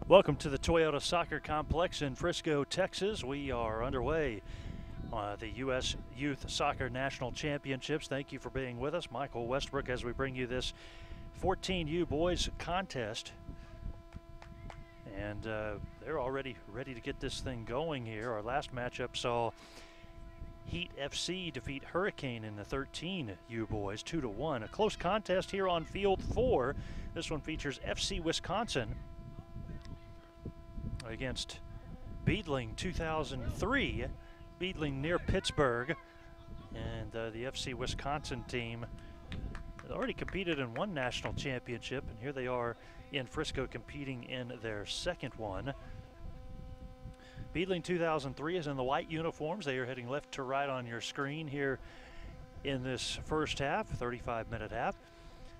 Welcome to the Toyota Soccer Complex in Frisco, Texas. We are underway on the U.S. Youth Soccer National Championships. Thank you for being with us. Michael Westbrook as we bring you this 14U boys contest. And they're already ready to get this thing going here. Our last matchup saw Heat FC defeat Hurricane in the 13U boys 2-1. A close contest here on Field 4. This one features FC Wisconsin against Beadling 2003, Beadling near Pittsburgh. And the FC Wisconsin team has already competed in one national championship, and here they are in Frisco competing in their second one. Beadling 2003 is in the white uniforms. They are heading left to right on your screen here in this first half, 35-minute half.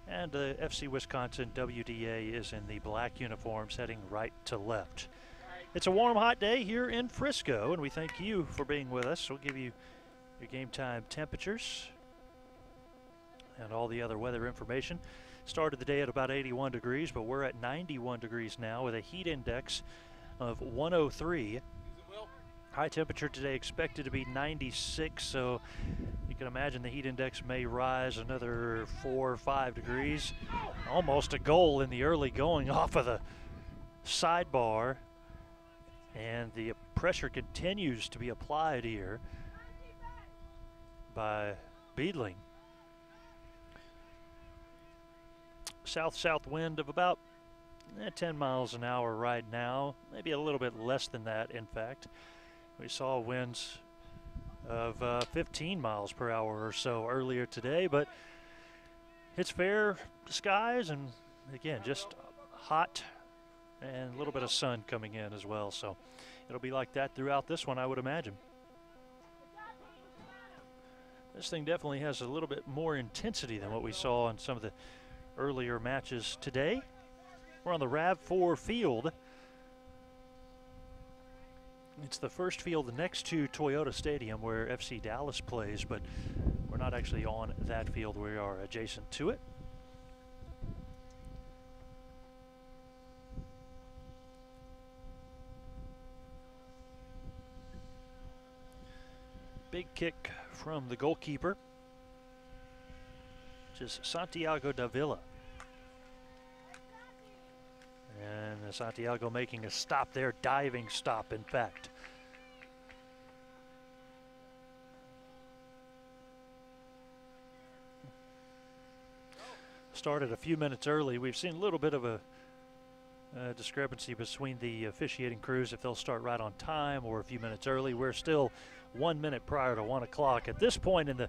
And FC Wisconsin WDA is in the black uniforms heading right to left. It's a warm, hot day here in Frisco, and we thank you for being with us. We'll give you your game time temperatures and all the other weather information. Started the day at about 81 degrees, but we're at 91 degrees now with a heat index of 103. High temperature today expected to be 96, so you can imagine the heat index may rise another 4 or 5 degrees. Almost a goal in the early going off of the sidebar. And the pressure continues to be applied here by Beadling. South-south wind of about 10 miles an hour right now, maybe a little bit less than that, in fact. We saw winds of 15 miles per hour or so earlier today, but it's fair skies and, again, just hot and a little bit of sun coming in as well, so it'll be like that throughout this one, I would imagine. This thing definitely has a little bit more intensity than what we saw in some of the earlier matches today. We're on the RAV4 field. It's the first field next to Toyota Stadium where FC Dallas plays, but we're not actually on that field. We are adjacent to it. Big kick from the goalkeeper, which is Santiago Davila. And Santiago making a stop there, diving stop, in fact. Started a few minutes early. We've seen a little bit of a discrepancy between the officiating crews if they'll start right on time or a few minutes early. We're still 1 minute prior to 1 o'clock. At this point in the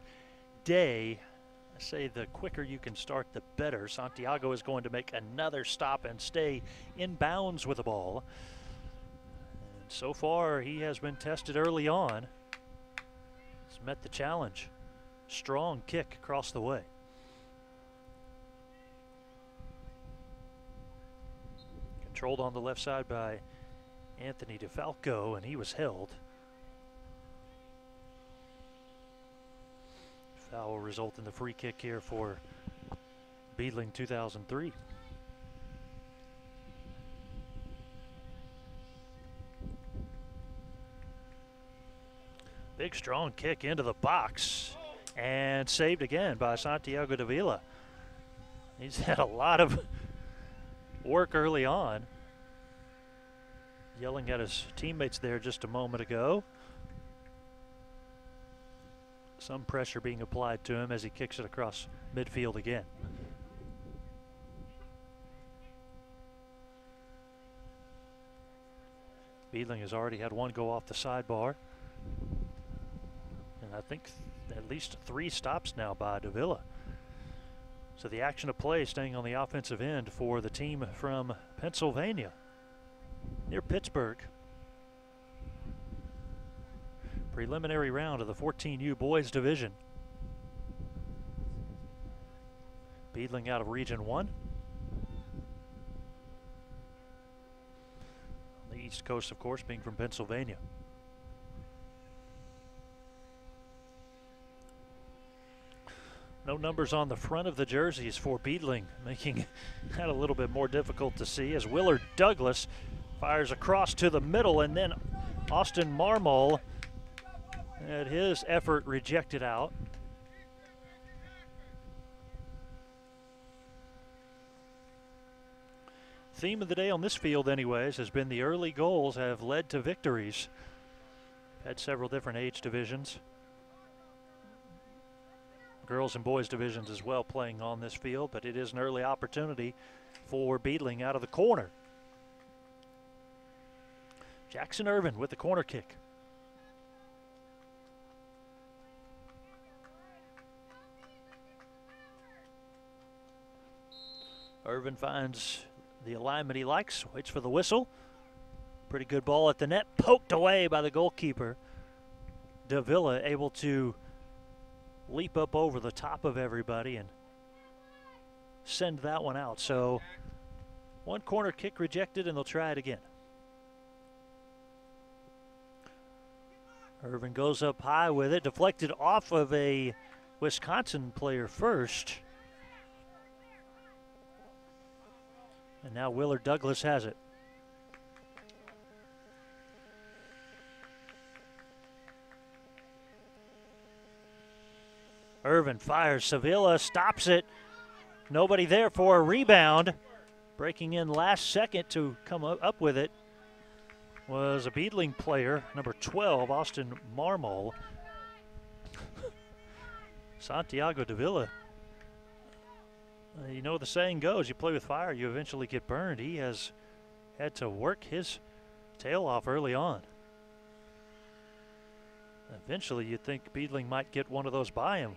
day, I say the quicker you can start, the better. Santiago is going to make another stop and stay in bounds with the ball. And so far, he has been tested early on. He's met the challenge. Strong kick across the way. Controlled on the left side by Anthony DeFalco, and he was held. Foul will result in the free kick here for Beadling 2003. Big strong kick into the box and saved again by Santiago Davila. He's had a lot of work early on. Yelling at his teammates there just a moment ago. Some pressure being applied to him as he kicks it across midfield again. Beadling has already had one go off the sidebar. And I think at least 3 stops now by Davila. So the action of play staying on the offensive end for the team from Pennsylvania, near Pittsburgh. Preliminary round of the 14U boys division. Beadling out of Region 1. On the East Coast, of course, being from Pennsylvania. No numbers on the front of the jerseys for Beadling, making that a little bit more difficult to see as Willard Douglas Fires across to the middle, and then Austin Marmol had his effort rejected out. Theme of the day on this field anyways has been the early goals have led to victories. Had several different age divisions. Girls and boys divisions as well playing on this field, but it is an early opportunity for Beadling out of the corner. Jackson Irvin with the corner kick. Irvin finds the alignment he likes, waits for the whistle. Pretty good ball at the net, poked away by the goalkeeper. Davila able to leap up over the top of everybody and send that one out. So one corner kick rejected, and they'll try it again. Irvin goes up high with it, deflected off of a Wisconsin player first. And now Willard Douglas has it. Irvin fires, Sevilla stops it. Nobody there for a rebound. Breaking in last second to come up with it was a Beadling player, number 12, Austin Marmol. Santiago Davila. You know the saying goes, you play with fire, you eventually get burned. He has had to work his tail off early on. Eventually you'd think Beadling might get one of those by him.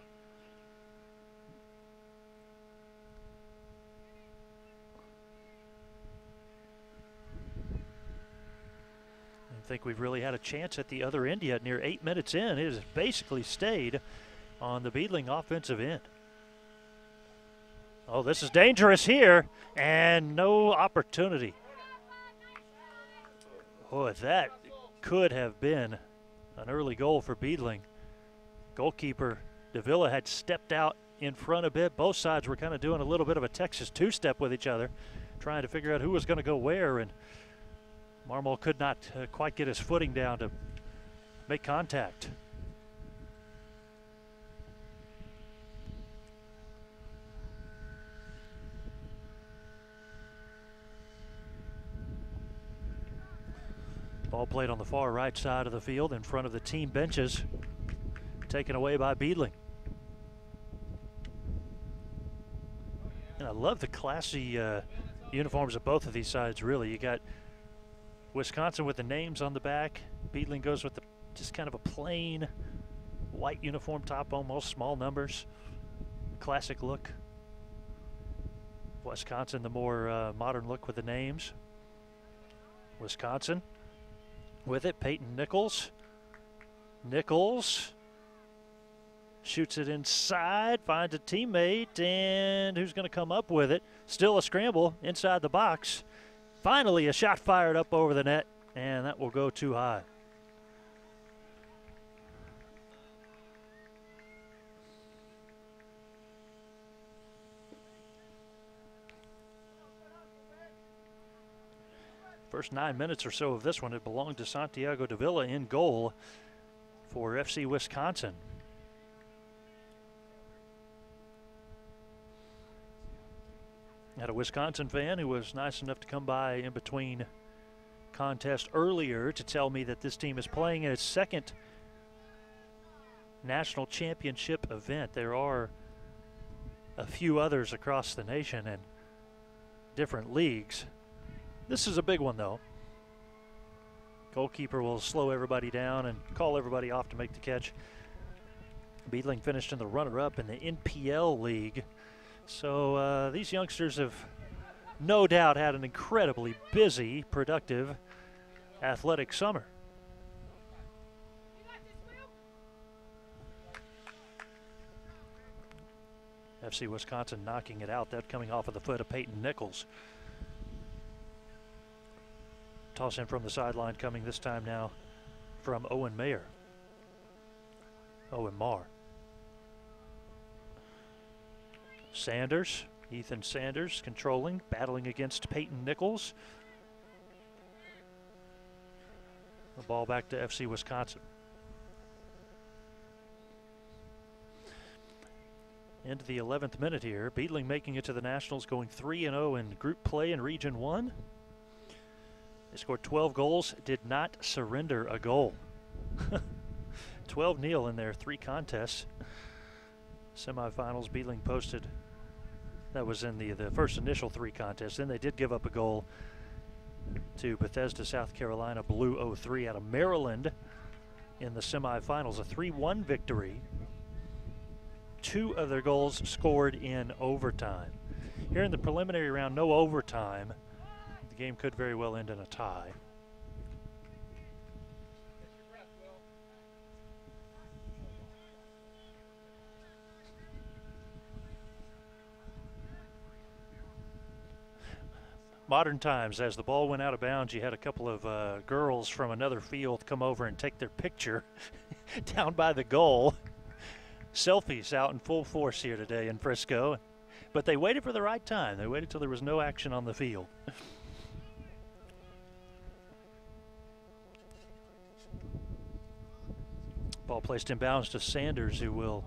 I think we've really had a chance at the other end yet. Near 8 minutes in, it has basically stayed on the Beadling offensive end. Oh, this is dangerous here, and no opportunity. Boy, that could have been an early goal for Beadling. Goalkeeper Davila had stepped out in front a bit. Both sides were kind of doing a little bit of a Texas two-step with each other, trying to figure out who was going to go where, and Marmol could not quite get his footing down to make contact. Ball played on the far right side of the field in front of the team benches, taken away by Beadling. And I love the classy uniforms of both of these sides, really. You got Wisconsin with the names on the back. Beadling goes with the just kind of a plain white uniform top, almost small numbers. Classic look. Wisconsin, the more modern look with the names. Wisconsin with it, Peyton Nichols. Nichols shoots it inside, finds a teammate, and who's going to come up with it? Still a scramble inside the box. Finally, a shot fired up over the net, and that will go too high. First 9 minutes or so of this one, it belonged to Santiago Davila in goal for FC Wisconsin. Had a Wisconsin fan who was nice enough to come by in between contests earlier to tell me that this team is playing in its second national championship event. There are a few others across the nation and different leagues. This is a big one, though. Goalkeeper will slow everybody down and call everybody off to make the catch. Beadling finished in the runner-up in the NPL League. So these youngsters have no doubt had an incredibly busy, productive, athletic summer. FC Wisconsin knocking it out. That coming off of the foot of Peyton Nichols. Toss in from the sideline coming this time now from Owen Mayer. Owen Marr. Sanders, Ethan Sanders controlling, battling against Peyton Nichols. The ball back to FC Wisconsin. Into the 11th minute here. Beadling making it to the Nationals, going 3-0 in group play in Region 1. They scored 12 goals, did not surrender a goal. 12-0 in their 3 contests. Semifinals, Beadling posted, that was in the first initial 3 contests. Then they did give up a goal to Bethesda, South Carolina, Blue 03 out of Maryland in the semifinals. A 3-1 victory. 2 of their goals scored in overtime. Here in the preliminary round, no overtime. The game could very well end in a tie. Modern times, as the ball went out of bounds, you had a couple of girls from another field come over and take their picture down by the goal. Selfies out in full force here today in Frisco, but they waited for the right time. They waited till there was no action on the field. Ball placed in bounds to Sanders, who will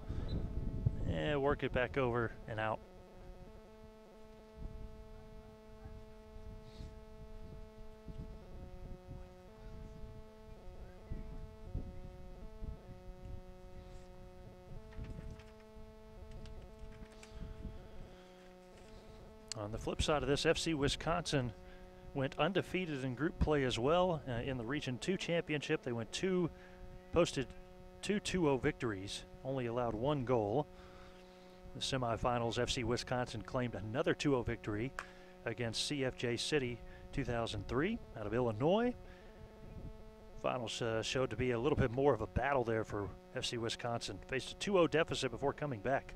work it back over and out. On the flip side of this, FC Wisconsin went undefeated in group play as well. In the Region 2 championship, they posted 2 2-0 victories, only allowed 1 goal. The semifinals, FC Wisconsin claimed another 2-0 victory against CFJ City 2003 out of Illinois. Finals showed to be a little bit more of a battle there for FC Wisconsin. Faced a 2-0 deficit before coming back.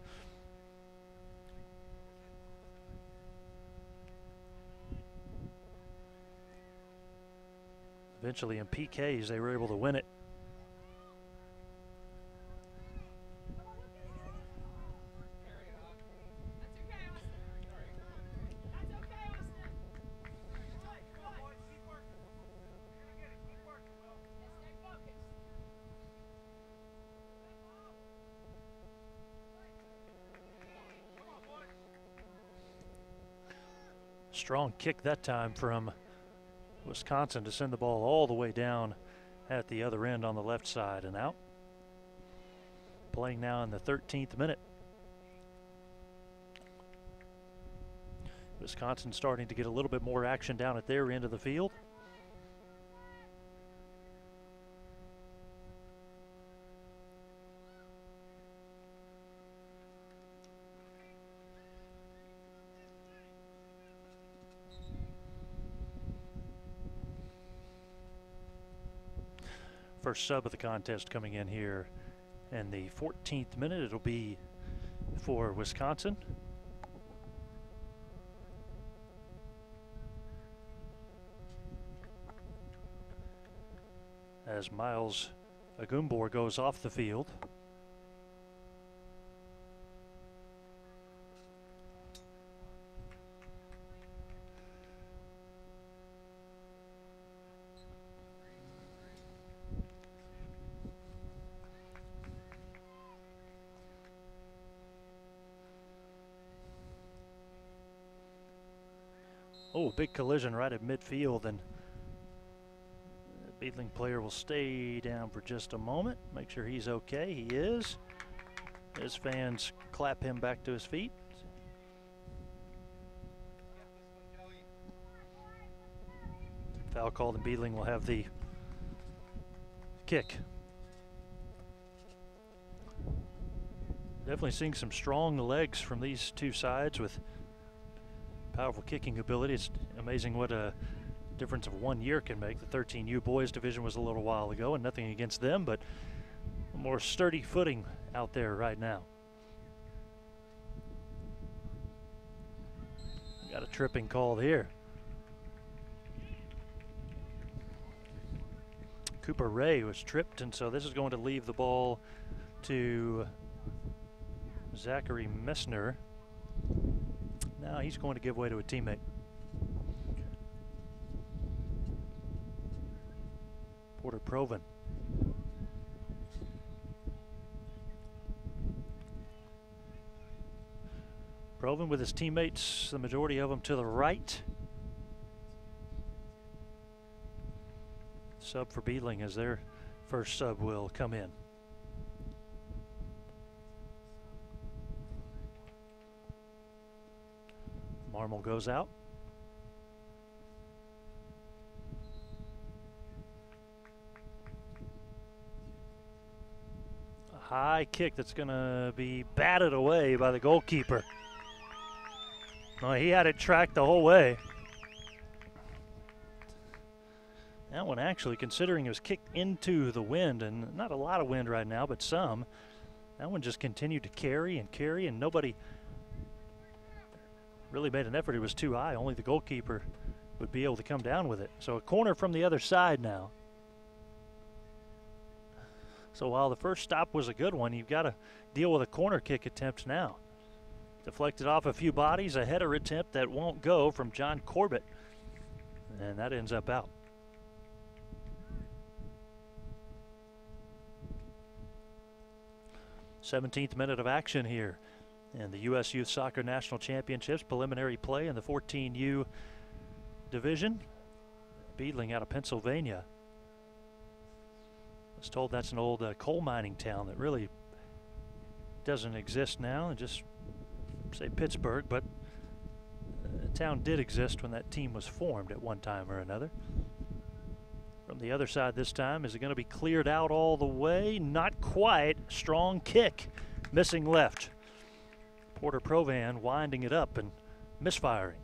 Eventually in PKs, they were able to win it. Strong kick that time from Wisconsin to send the ball all the way down at the other end on the left side and out. Playing now in the 13th minute. Wisconsin starting to get a little bit more action down at their end of the field. First sub of the contest coming in here in the 14th minute. It'll be for Wisconsin. As Miles Agumbor goes off the field. Oh, big collision right at midfield, and the Beadling player will stay down for just a moment. Make sure he's okay. He is. His fans clap him back to his feet. Foul called, and Beadling will have the kick. Definitely seeing some strong legs from these two sides with powerful kicking ability. It's amazing what a difference of 1 year can make. The 13U boys division was a little while ago, and nothing against them, but a more sturdy footing out there right now. Got a tripping call here. Cooper Ray was tripped, and so this is going to leave the ball to Zachary Messner. Now he's going to give way to a teammate. Porter Proven. Proven with his teammates, the majority of them to the right. Sub for Beadling as their first sub will come in. Marmol goes out. A high kick that's going to be batted away by the goalkeeper. No, he had it tracked the whole way. That one actually, considering it was kicked into the wind, and not a lot of wind right now, but some, that one just continued to carry, and nobody really made an effort. It was too high. Only the goalkeeper would be able to come down with it. So a corner from the other side now. So while the first stop was a good one, you've got to deal with a corner kick attempt now. Deflected off a few bodies, a header attempt that won't go from John Corbett, and that ends up out. th minute of action here in the U.S. Youth Soccer National Championships preliminary play in the 14U division. Beadling out of Pennsylvania. I was told that's an old coal mining town that really doesn't exist now, and just say Pittsburgh, but the town did exist when that team was formed at one time or another. From the other side this time, is it going to be cleared out all the way? Not quite. Strong kick, missing left. Porter Provan winding it up and misfiring.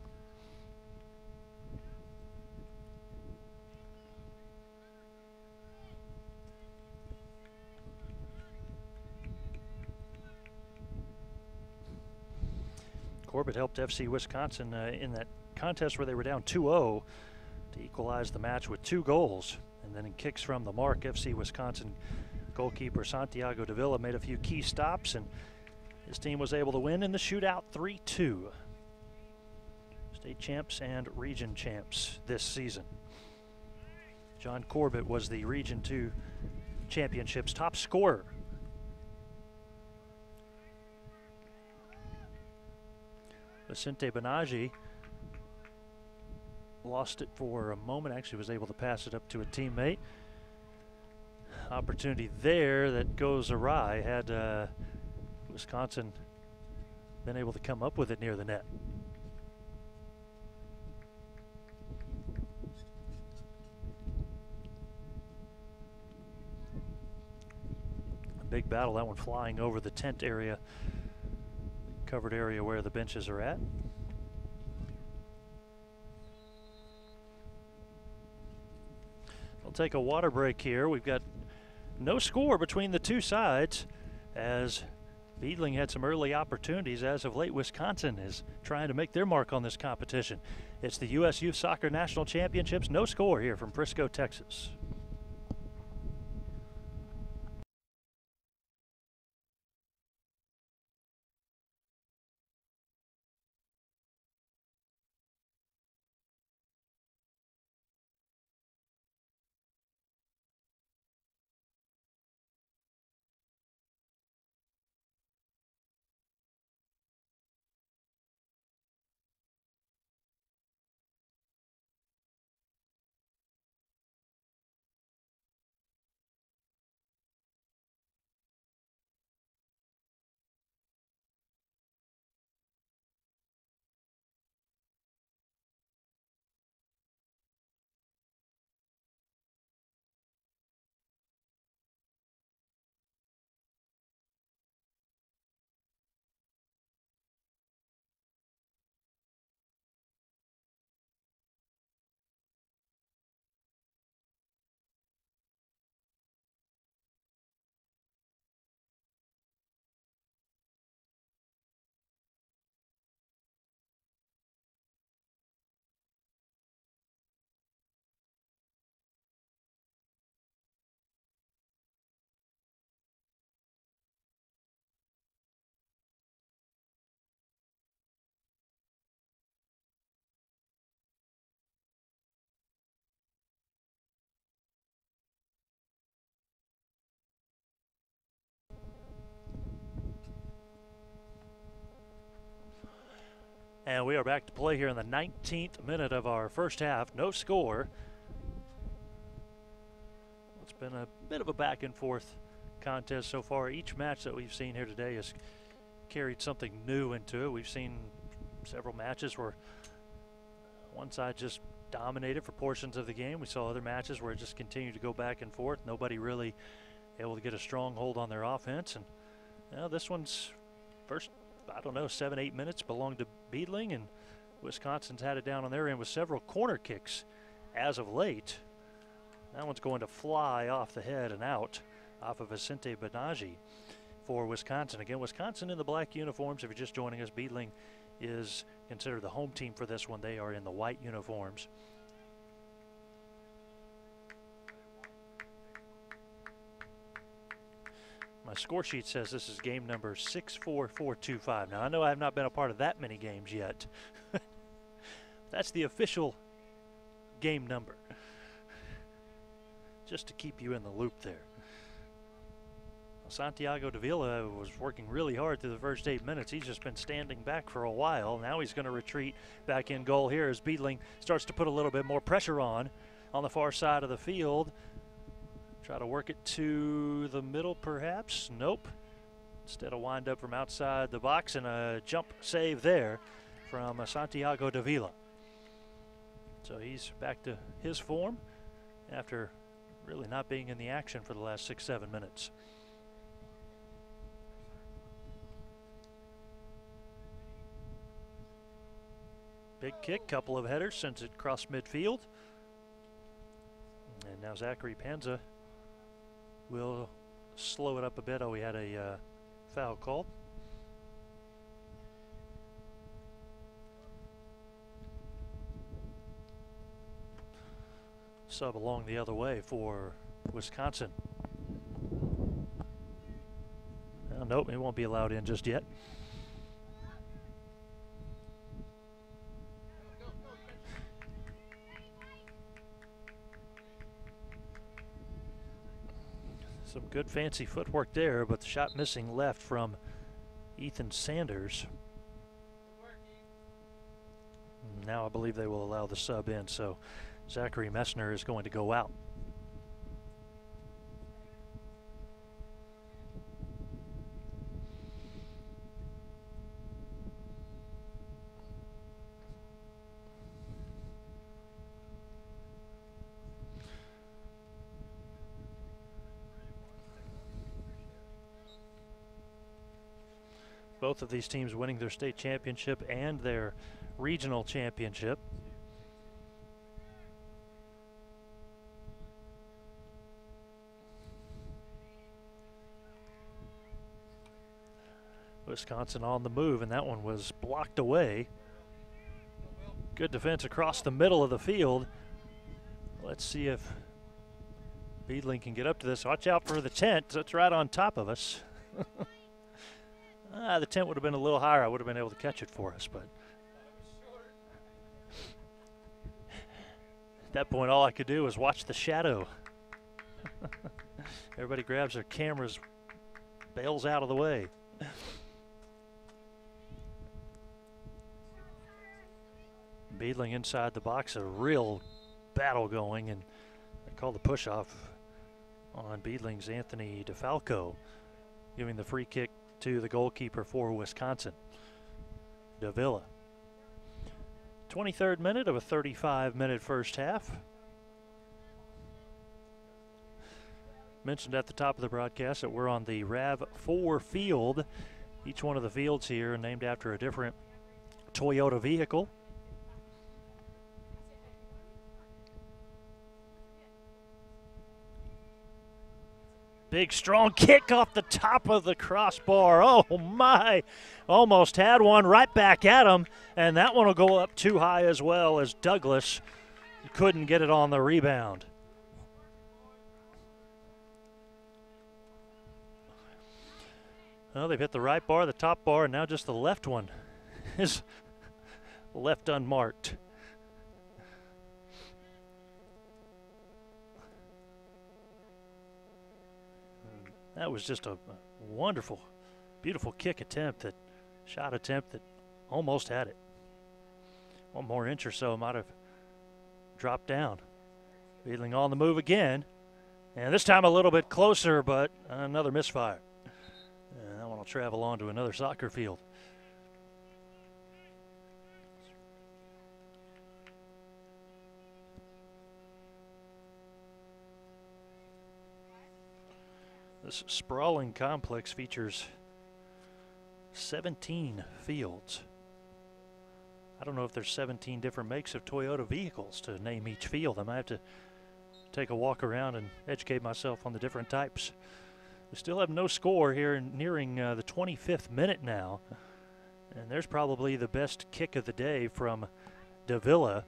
Corbett helped FC Wisconsin in that contest where they were down 2-0 to equalize the match with 2 goals. And then in kicks from the mark, FC Wisconsin goalkeeper Santiago Davila made a few key stops, and his team was able to win in the shootout 3-2. State champs and region champs this season. John Corbett was the Region 2 Championships top scorer. Vicente Benaji lost it for a moment, actually was able to pass it up to a teammate. Opportunity there that goes awry. Had Wisconsin been able to come up with it near the net. A big battle, that one flying over the tent area, covered area where the benches are at. We'll take a water break here. We've got no score between the two sides, as Beadling had some early opportunities. As of late, Wisconsin is trying to make their mark on this competition. It's the U.S. Youth Soccer National Championships. No score here from Frisco, Texas. And we are back to play here in the 19th minute of our first half. No score. It's been a bit of a back and forth contest so far. Each match that we've seen here today has carried something new into it. We've seen several matches where one side just dominated for portions of the game. We saw other matches where it just continued to go back and forth. Nobody really able to get a strong hold on their offense. And this one's first, I don't know, 7-8 minutes belonged to Beadling, and Wisconsin's had it down on their end with several corner kicks as of late. That one's going to fly off the head and out off of Vicente Benaji for Wisconsin. Again, Wisconsin in the black uniforms. If you're just joining us, Beadling is considered the home team for this one. They are in the white uniforms. My score sheet says this is game number 64425. Now, I know I have not been a part of that many games yet. That's the official game number, just to keep you in the loop there. Santiago Davila was working really hard through the first 8 minutes. He's just been standing back for a while. Now he's going to retreat back in goal here as Beadling starts to put a little bit more pressure on the far side of the field. Try to work it to the middle, perhaps. Nope. Instead, a wind up from outside the box and a jump save there from Santiago Davila. So he's back to his form after really not being in the action for the last 6-7 minutes. Big kick, couple of headers, sends it across midfield. And now Zachary Panza will slow it up a bit. Oh, we had a foul called. Sub along the other way for Wisconsin. Nope, he won't be allowed in just yet. Some good fancy footwork there, but the shot missing left from Ethan Sanders. Now I believe they will allow the sub in, so Zachary Messner is going to go out. Both of these teams winning their state championship and their regional championship. Wisconsin on the move, and that one was blocked away. Good defense across the middle of the field. Let's see if Beadling can get up to this. Watch out for the tent. That's right on top of us. The tent would have been a little higher. I would have been able to catch it for us, but at that point, all I could do was watch the shadow. Everybody grabs their cameras, bails out of the way. Beadling inside the box, a real battle going, and they call the push-off on Beadling's Anthony DeFalco, giving the free kick to the goalkeeper for Wisconsin, Davila. 23rd minute of a 35-minute first half. Mentioned at the top of the broadcast that we're on the RAV4 field. Each one of the fields here named after a different Toyota vehicle. Big strong kick off the top of the crossbar. Oh my, almost had one right back at him, and that one will go up too high as well, as Douglas couldn't get it on the rebound. Well, they've hit the right bar, the top bar, and now just the left one is left unmarked. That was just a wonderful, beautiful kick attempt, shot attempt that almost had it. One more inch or so might have dropped down. Beadling on the move again. And this time a little bit closer, but another misfire. And that one will travel on to another soccer field. This sprawling complex features 17 fields. I don't know if there's 17 different makes of Toyota vehicles to name each field. I might have to take a walk around and educate myself on the different types. We still have no score here, nearing the 25th minute now. And there's probably the best kick of the day from Davila.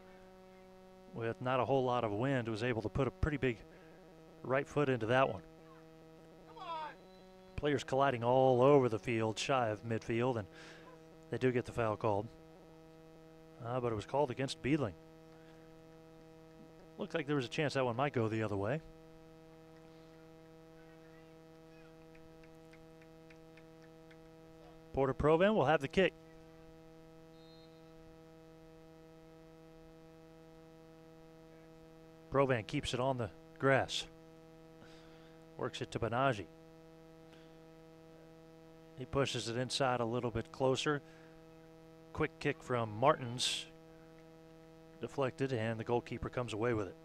With not a whole lot of wind, was able to put a pretty big right foot into that one. Players colliding all over the field, shy of midfield, and they do get the foul called. But it was called against Beadling. Looked like there was a chance that one might go the other way. Porter Provan will have the kick. Provan keeps it on the grass. Works it to Banaji. He pushes it inside a little bit closer. Quick kick from Martins. Deflected, and the goalkeeper comes away with it.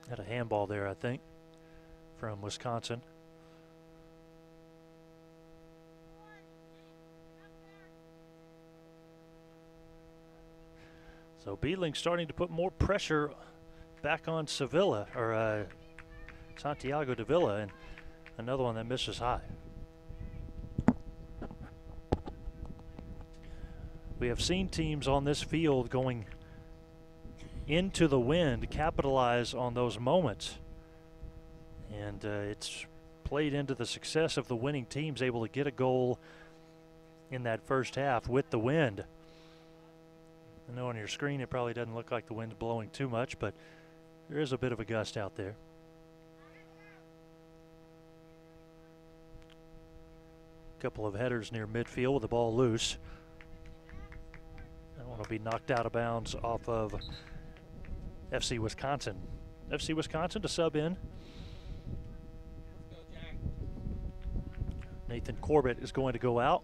Had a handball there, I think, from Wisconsin. So Beadling starting to put more pressure back on Sevilla, or Santiago Davila, and another one that misses high. We have seen teams on this field going into the wind capitalize on those moments, and it's played into the success of the winning teams able to get a goal in that first half with the wind. I know on your screen it probably doesn't look like the wind's blowing too much, but there is a bit of a gust out there. Couple of headers near midfield with the ball loose. That one will be knocked out of bounds off of FC Wisconsin. FC Wisconsin to sub in. Nathan Corbett is going to go out.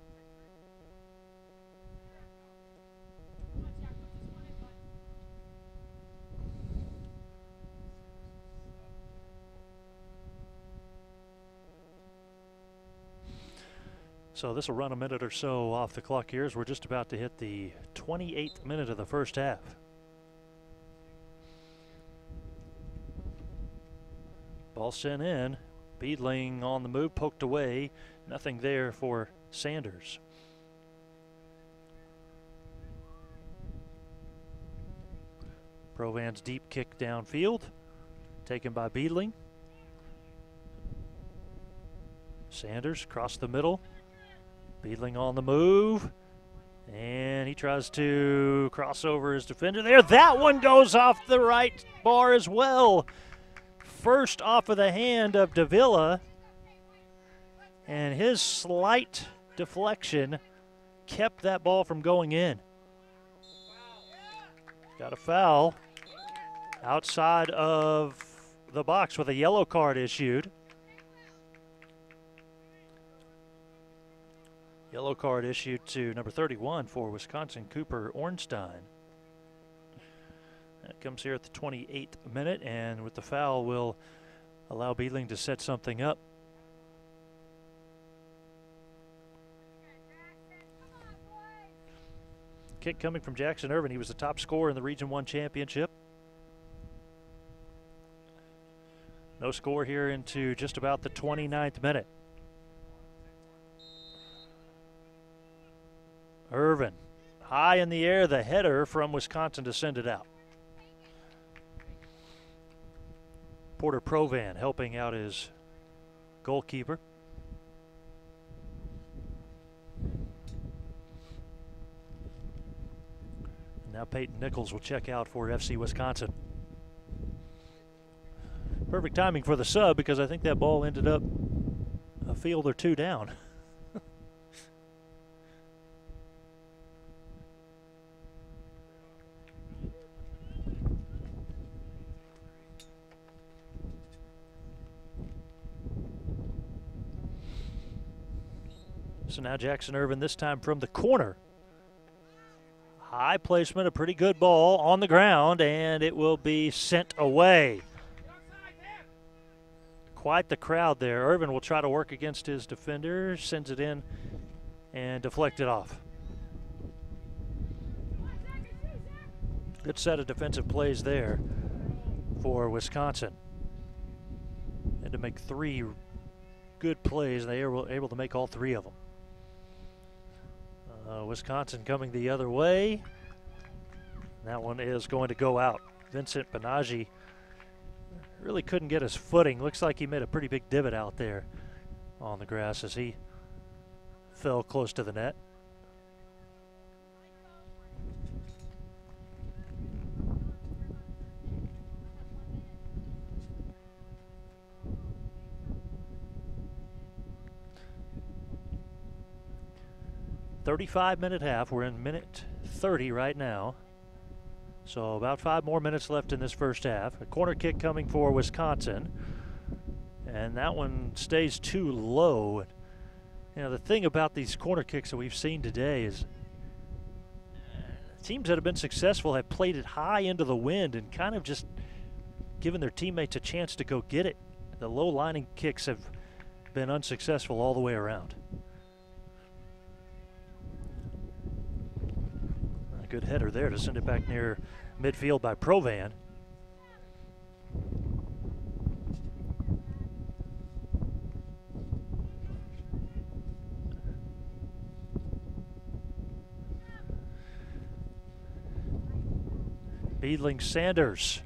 So this will run a minute or so off the clock here as we're just about to hit the 28th minute of the first half. Ball sent in. Beadling on the move, poked away. Nothing there for Sanders. Provan's deep kick downfield, taken by Beadling. Sanders across the middle. Beadling on the move, and he tries to cross over his defender there. That one goes off the right bar as well. First off of the hand of Davila, and his slight deflection kept that ball from going in. Got a foul outside of the box with a yellow card issued. Yellow card issued to number 31 for Wisconsin, Cooper Ornstein. That comes here at the 28th minute, and with the foul will allow Beadling to set something up. Kick coming from Jackson Irvin. He was the top scorer in the Region 1 championship. No score here into just about the 29th minute. Irvin, high in the air, the header from Wisconsin to send it out. Porter Provan helping out his goalkeeper. And now Peyton Nichols will check out for FC Wisconsin. Perfect timing for the sub, because I think that ball ended up a field or two down. So now Jackson Irvin, this time from the corner. High placement, a pretty good ball on the ground, and it will be sent away. Quite the crowd there. Irvin will try to work against his defender, sends it in and deflected off. Good set of defensive plays there for Wisconsin. Had to make 3 good plays, and they were able to make all 3 of them. Wisconsin coming the other way. That one is going to go out. Vincent Benaji really couldn't get his footing. Looks like he made a pretty big divot out there on the grass as he fell close to the net. .35-minute half. We're in minute 30 right now. So about 5 more minutes left in this first half. A corner kick coming for Wisconsin. And that one stays too low. You know, the thing about these corner kicks that we've seen today is teams that have been successful have played it high into the wind and kind of just given their teammates a chance to go get it. The low lining kicks have been unsuccessful all the way around. Good header there to send it back near midfield by Provan. Beadling Sanders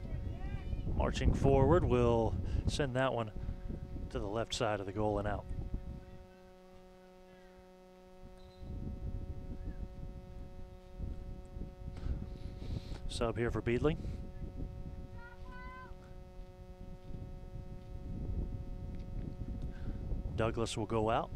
marching forward will send that one to the left side of the goal and out. Sub here for Beadling. Douglas will go out.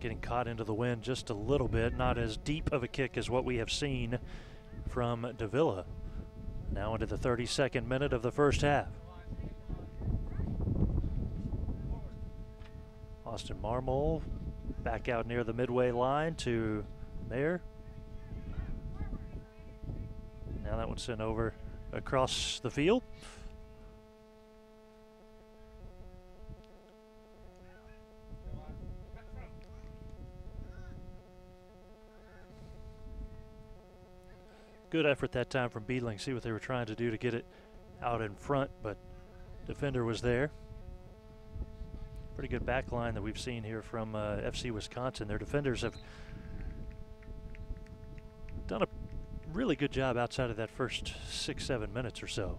Getting caught into the wind just a little bit. Not as deep of a kick as what we have seen from Davila. Now into the 32nd minute of the first half. Austin Marmol back out near the midway line to Mayer. Now that one's sent over across the field. Good effort that time from Beadling. See what they were trying to do to get it out in front, but defender was there. Pretty good back line that we've seen here from FC Wisconsin. Their defenders have done a really good job outside of that first 6-7 minutes or so.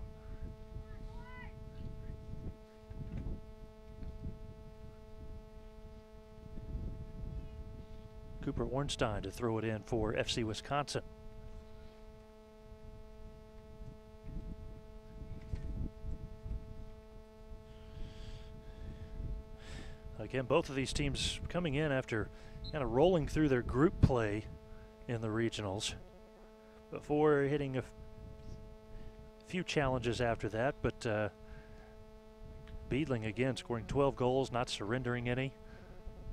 Cooper Ornstein to throw it in for FC Wisconsin. Again, both of these teams coming in after kind of rolling through their group play in the regionals before hitting a few challenges after that. But Beadling again scoring 12 goals, not surrendering any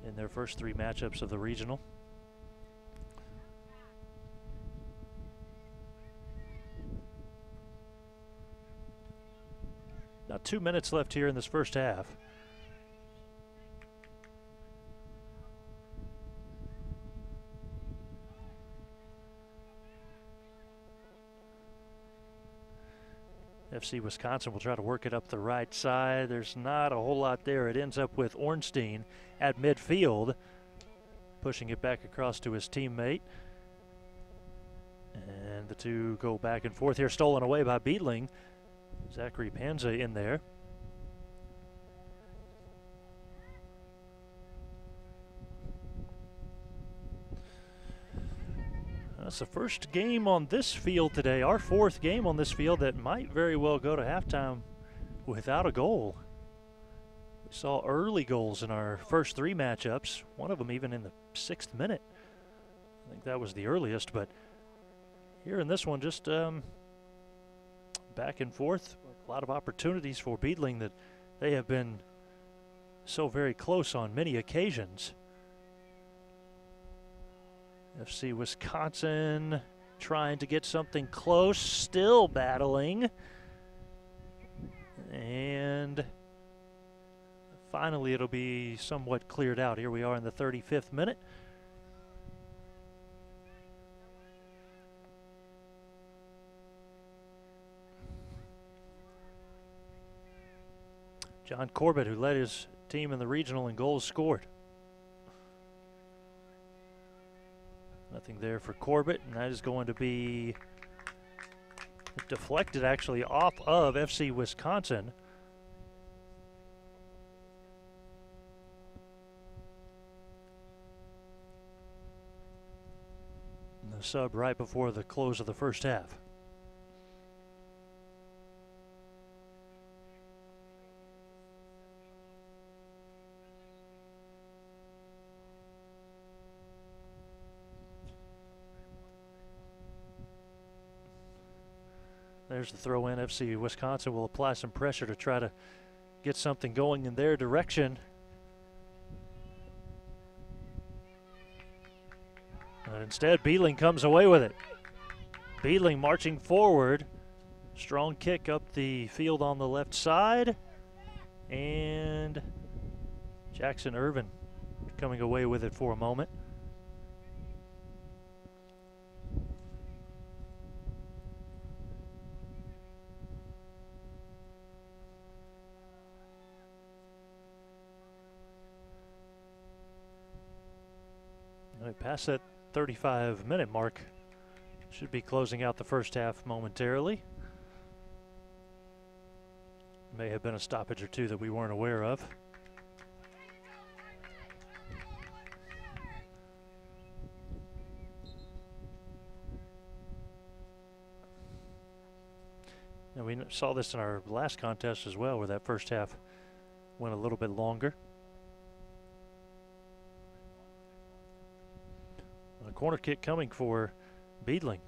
in their first 3 matchups of the regional. Now 2 minutes left here in this first half. FC Wisconsin will try to work it up the right side. There's not a whole lot there. It ends up with Ornstein at midfield, pushing it back across to his teammate. And the two go back and forth here, stolen away by Beadling. Zachary Panza in there. That's the first game on this field today, our fourth game on this field, that might very well go to halftime without a goal. We saw early goals in our first three matchups, one of them even in the 6th minute. I think that was the earliest, but here in this one, just back and forth. A lot of opportunities for Beadling that they have been so very close on many occasions. FC Wisconsin trying to get something close, still battling. And finally it'll be somewhat cleared out. Here we are in the 35th minute. John Corbett, who led his team in the regional in goals scored. Nothing there for Corbett, and that is going to be deflected actually off of FC Wisconsin. And the sub right before the close of the first half. There's the throw in. FC Wisconsin will apply some pressure to try to get something going in their direction. But instead, Beadling comes away with it. Beadling marching forward. Strong kick up the field on the left side. And Jackson Irvin coming away with it for a moment. Past that 35-minute mark. Should be closing out the first half momentarily. May have been a stoppage or two that we weren't aware of. And we saw this in our last contest as well, where that first half went a little bit longer. A corner kick coming for Beadling.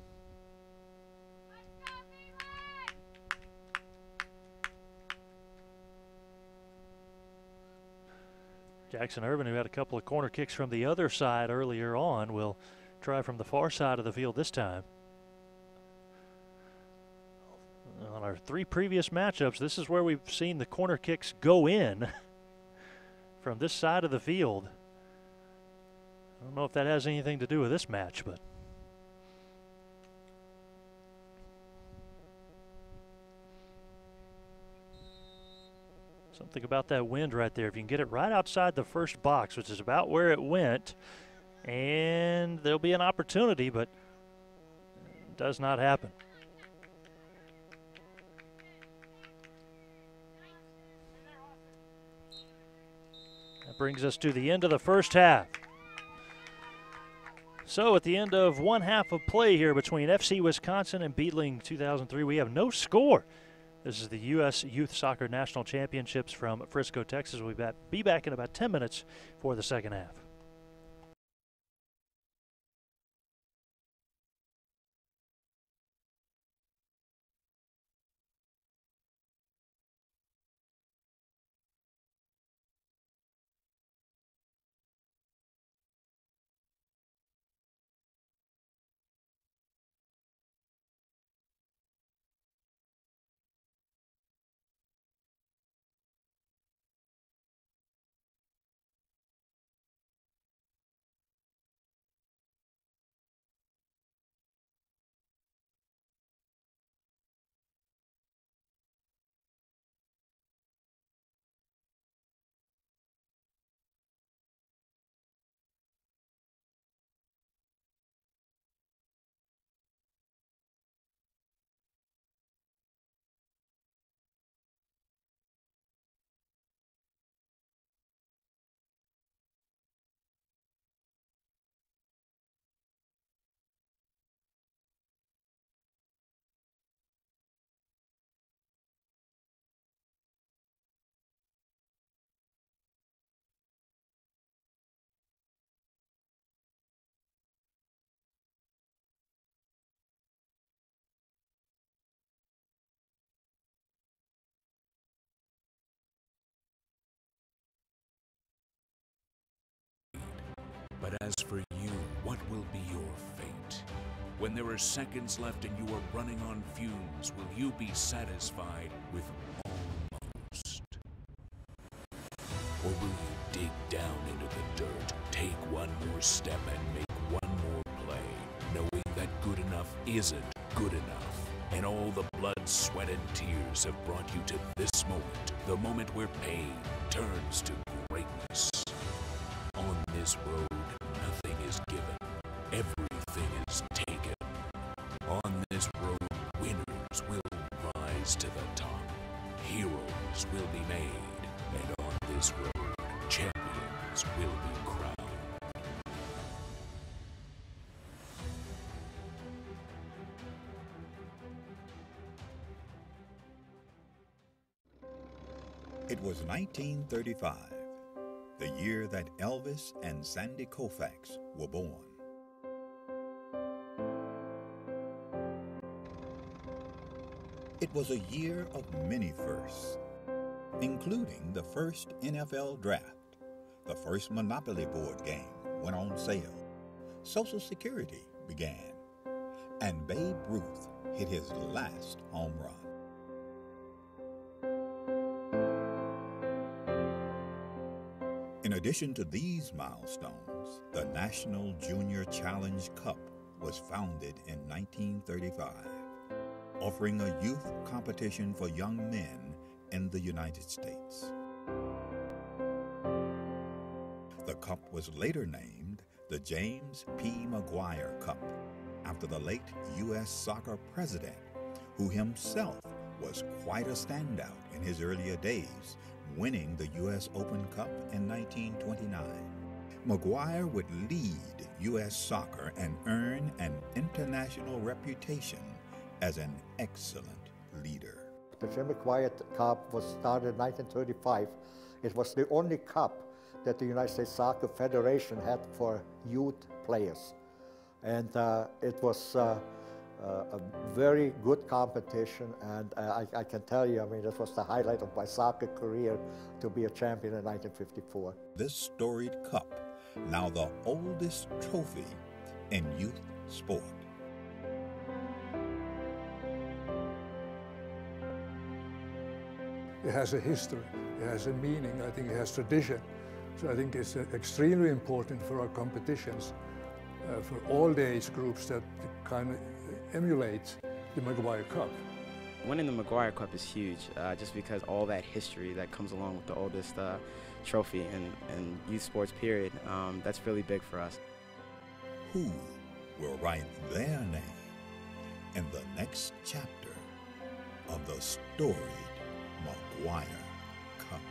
Jackson Irvin, who had a couple of corner kicks from the other side earlier on, will try from the far side of the field this time. On our three previous matchups, this is where we've seen the corner kicks go in from this side of the field. I don't know if that has anything to do with this match, but something about that wind right there. If you can get it right outside the first box, which is about where it went, and there'll be an opportunity, but it does not happen. That brings us to the end of the first half. So at the end of one half of play here between FC Wisconsin and Beadling 2003, we have no score. This is the U.S. Youth Soccer National Championships from Frisco, Texas. We'll be back in about 10 minutes for the second half. But as for you, what will be your fate? When there are seconds left and you are running on fumes, will you be satisfied with almost? Or will you dig down into the dirt, take one more step and make one more play, knowing that good enough isn't good enough? And all the blood, sweat, and tears have brought you to this moment, the moment where pain turns to greatness. On this road, nothing is given. Everything is taken. On this road, winners will rise to the top. Heroes will be made. And on this road, champions will be crowned. It was 1935, the year that Elvis and Sandy Koufax were born. It was a year of many firsts, including the first NFL draft, the first Monopoly board game went on sale, Social Security began, and Babe Ruth hit his last home run. In addition to these milestones, the National Junior Challenge Cup was founded in 1935, offering a youth competition for young men in the United States. The cup was later named the James P. Maguire Cup, after the late U.S. soccer president, who himself was quite a standout in his earlier days, winning the U.S. Open Cup in 1929. Maguire would lead U.S. soccer and earn an international reputation as an excellent leader. The Jim Maguire Cup was started in 1935. It was the only cup that the United States Soccer Federation had for youth players. And it was a very good competition, and I can tell you, I mean, this was the highlight of my soccer career, to be a champion in 1954. This storied cup, now the oldest trophy in youth sport. It has a history, it has a meaning, I think it has tradition. So I think it's extremely important for our competitions, for all the age groups, that kind of emulate the Maguire Cup. Winning the Maguire Cup is huge, just because all that history that comes along with the oldest trophy in youth sports period, that's really big for us. Who will write their name in the next chapter of the storied Maguire Cup?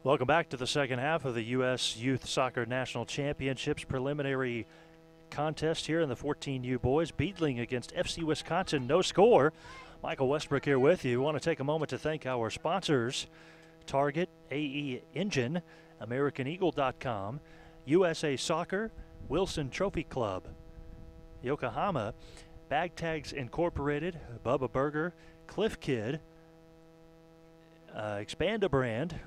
Welcome back to the second half of the U.S. Youth Soccer National Championships preliminary contest here in the 14U boys. Beadling against FC Wisconsin, no score. Michael Westbrook here with you. Want to take a moment to thank our sponsors, Target, AE Engine, AmericanEagle.com, USA Soccer, Wilson Trophy Club, Yokohama, Bag Tags Incorporated, Bubba Burger, Cliff Kid, Expanda Brand,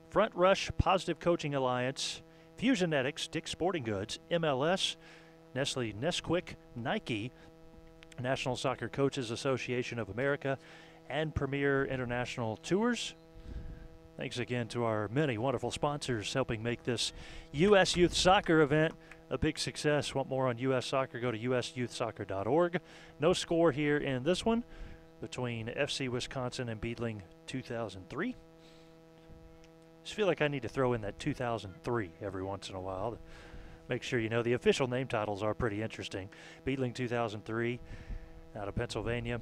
Front Rush Positive Coaching Alliance, Fusionetics, Dick's Sporting Goods, MLS, Nestle Nesquik, Nike, National Soccer Coaches Association of America, and Premier International Tours. Thanks again to our many wonderful sponsors helping make this U.S. Youth Soccer event a big success. Want more on U.S. Soccer? Go to usyouthsoccer.org. No score here in this one between FC Wisconsin and Beadling 2003. Just feel like I need to throw in that 2003 every once in a while to make sure you know. The official name titles are pretty interesting. Beadling 2003 out of Pennsylvania,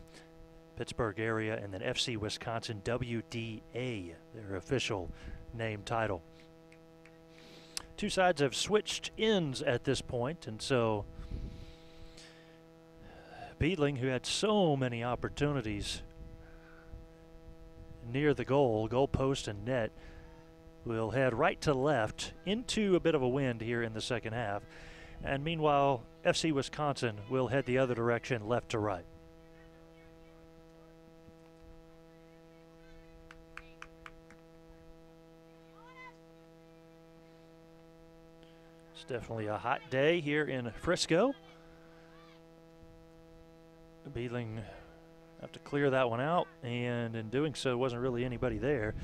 Pittsburgh area, and then FC Wisconsin WDA, their official name title. Two sides have switched ends at this point, and so Beadling, who had so many opportunities near the goal post and net, will head right to left into a bit of a wind here in the second half. And meanwhile, FC Wisconsin will head the other direction, left to right. It's definitely a hot day here in Frisco. Beadling have to clear that one out, and in doing so, wasn't really anybody there.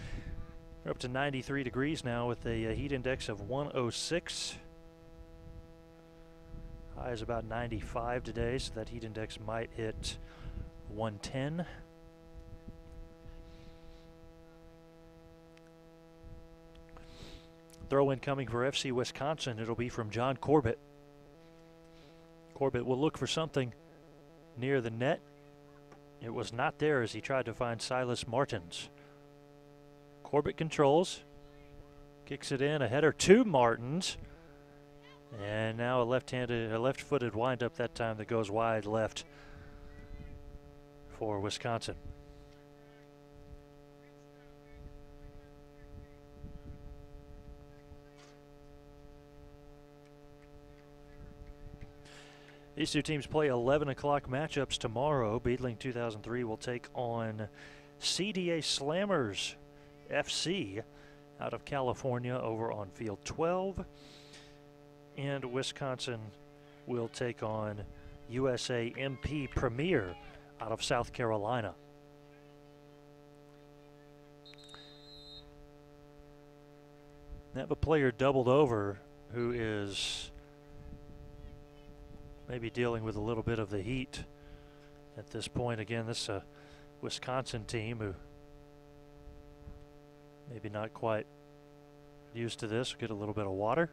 We're up to 93 degrees now with a heat index of 106. High is about 95 today, so that heat index might hit 110. Throw in coming for FC Wisconsin. It'll be from John Corbett. Corbett will look for something near the net. It was not there as he tried to find Silas Martins. Corbett controls, kicks it in, a header to Martins, and now a left-footed windup that time that goes wide left for Wisconsin. These two teams play 11 o'clock matchups tomorrow. Beadling 2003 will take on CDA Slammers FC out of California over on field 12, and Wisconsin will take on USA MP Premier out of South Carolina. They have a player doubled over who is maybe dealing with a little bit of the heat at this point. Again, this Wisconsin team who maybe not quite used to this. Get a little bit of water.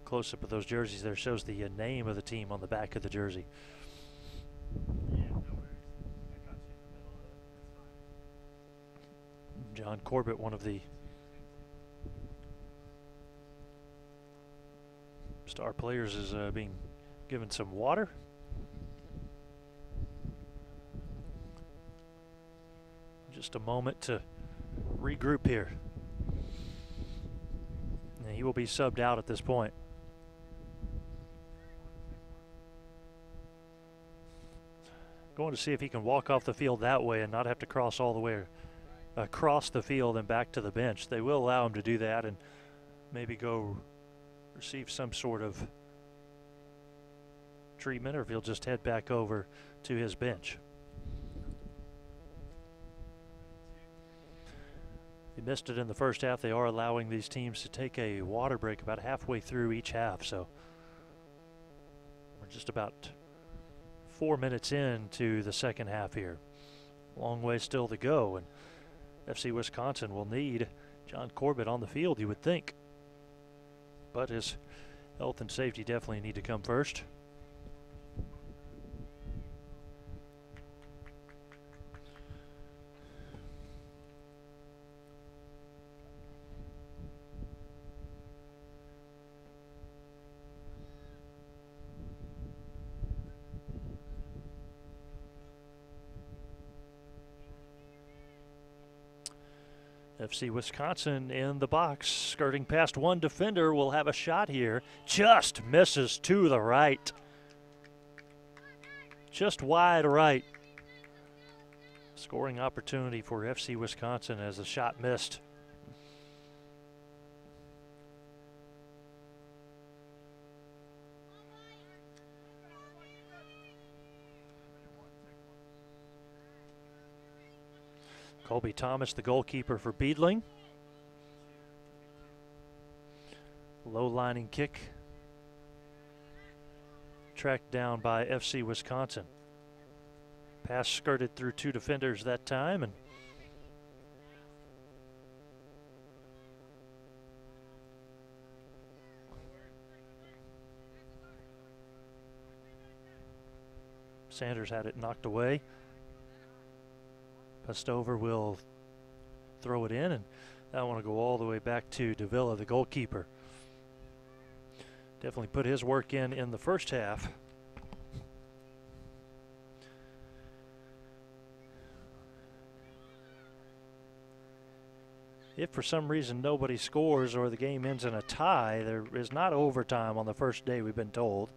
Close-up of those jerseys there shows the name of the team on the back of the jersey. John Corbett, one of the star players, is being given some water. Just a moment to regroup here. And he will be subbed out at this point. Going to see if he can walk off the field that way and not have to cross all the way across the field and back to the bench. They will allow him to do that and maybe go receive some sort of treatment, or if he'll just head back over to his bench. They missed it in the first half. They are allowing these teams to take a water break about halfway through each half, so we're just about 4 minutes into the second half here. Long way still to go, and FC Wisconsin will need John Corbett on the field, you would think. But his health and safety definitely need to come first. FC Wisconsin in the box, skirting past one defender, will have a shot here. Just misses to the right. Just wide right. Scoring opportunity for FC Wisconsin as the shot missed. Colby Thomas, the goalkeeper for Beadling. Low lining kick. Tracked down by FC Wisconsin. Pass skirted through two defenders that time, and Sanders had it knocked away. Pestover will throw it in, and I want to go all the way back to Davila, the goalkeeper. Definitely put his work in the first half. If for some reason nobody scores or the game ends in a tie, there is not overtime on the first day, we've been told.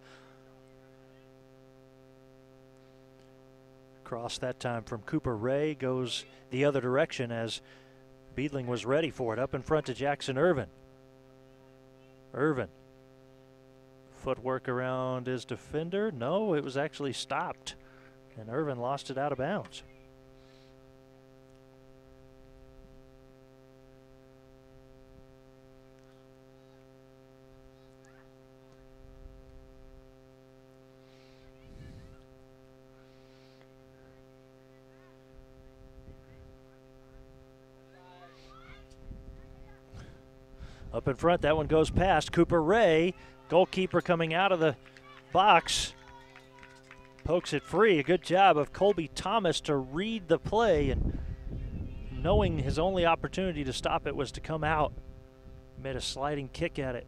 Cross that time from Cooper Ray goes the other direction as Beadling was ready for it. Up in front to Jackson Irvin. Irvin. Footwork around his defender. No, it was actually stopped. And Irvin lost it out of bounds. Up in front, that one goes past Cooper Ray. Goalkeeper coming out of the box. Pokes it free. A good job of Colby Thomas to read the play, and knowing his only opportunity to stop it was to come out. Made a sliding kick at it.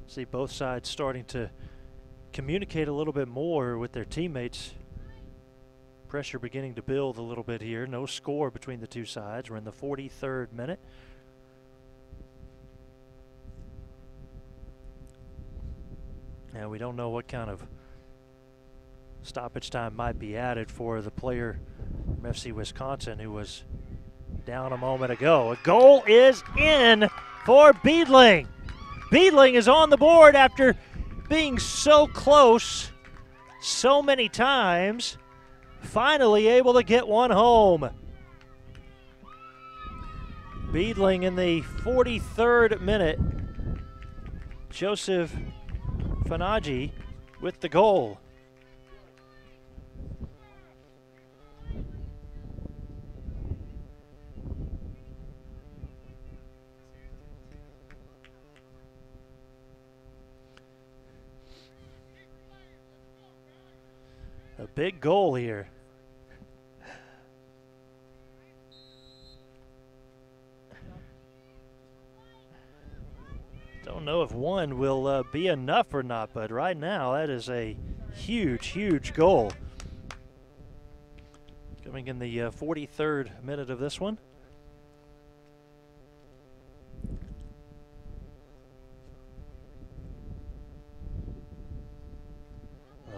See both sides starting to communicate a little bit more with their teammates. Pressure beginning to build a little bit here. No score between the two sides. We're in the 43rd minute. Now we don't know what kind of stoppage time might be added for the player from FC Wisconsin who was down a moment ago. A goal is in for Beadling. Beadling is on the board after being so close so many times. Finally able to get one home. Beadling in the 43rd minute. Joseph Fanagi with the goal. A big goal here. Don't know if one will be enough or not, but right now that is a huge, huge goal. Coming in the 43rd minute of this one.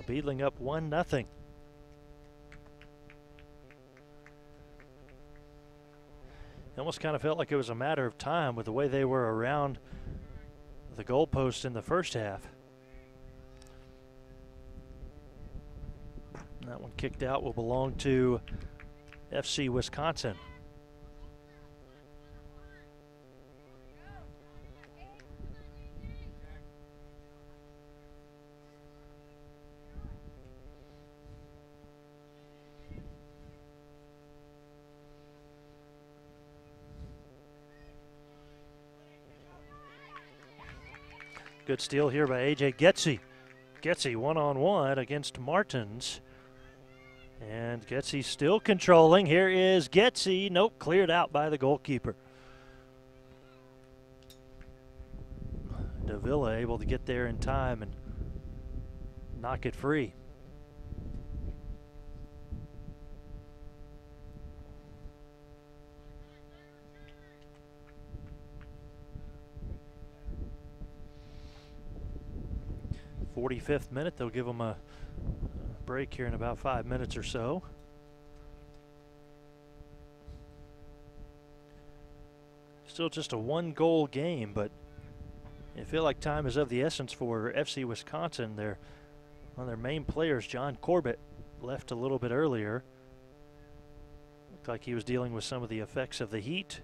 Beadling up 1-0. Almost kind of felt like it was a matter of time with the way they were around the goalpost in the first half. And that one kicked out will belong to FC Wisconsin. Good steal here by A.J. Getzy. Getzy one-on-one against Martins. And Getzy still controlling. Here is Getzy. Nope, cleared out by the goalkeeper. Davila able to get there in time and knock it free. 45th minute, they'll give them a break here in about 5 minutes or so. Still just a 1-goal game, but I feel like time is of the essence for FC Wisconsin. One of their main players, John Corbett, left a little bit earlier. Looked like he was dealing with some of the effects of the heat.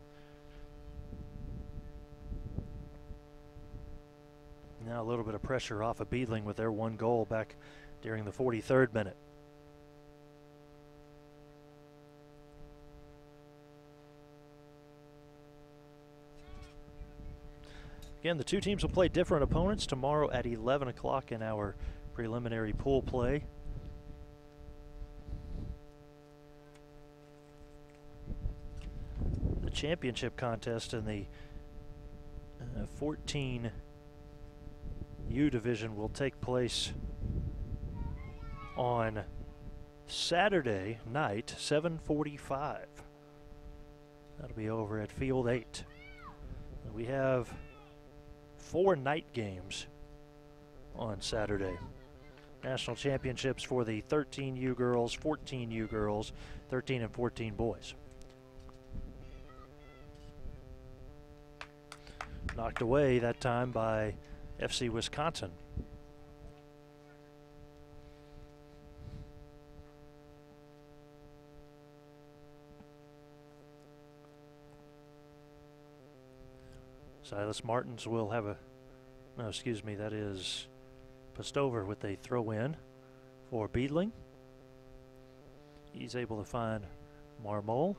Now a little bit of pressure off of Beadling with their 1 goal back during the 43rd minute. Again, the two teams will play different opponents tomorrow at 11 o'clock in our preliminary pool play. The championship contest in the 14U division will take place on Saturday night, 7:45. That'll be over at Field 8. We have 4 night games on Saturday. National championships for the 13U girls, 14U girls, 13 and 14 boys. Knocked away that time by FC Wisconsin. Silas Martins will have that is Pastover with a throw in for Beadling. He's able to find Marmol.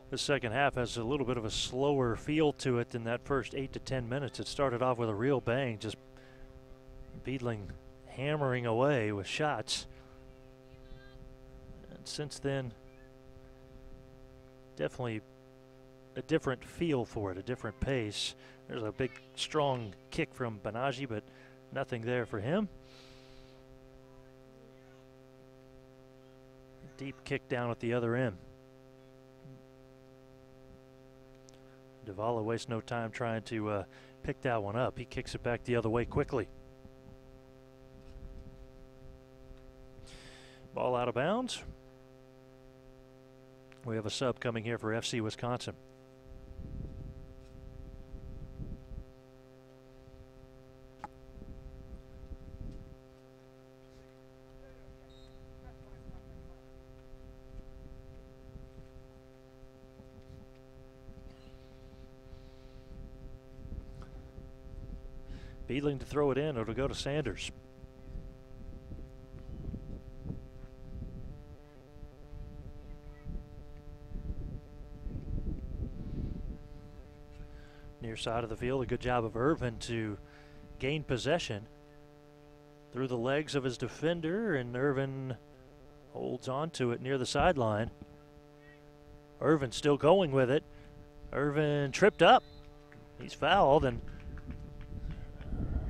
The second half has a little bit of a slower feel to it than that first 8 to 10 minutes. It started off with a real bang, just Beadling hammering away with shots. And since then, definitely a different feel for it, a different pace. There's a big, strong kick from Banaji, but nothing there for him. Deep kick down at the other end. Davala wastes no time trying to pick that one up. He kicks it back the other way quickly. Ball out of bounds. We have a sub coming here for FC Wisconsin. Beadling to throw it in, it'll go to Sanders. Near side of the field, a good job of Irvin to gain possession through the legs of his defender, and Irvin holds on to it near the sideline. Irvin still going with it. Irvin tripped up. He's fouled, and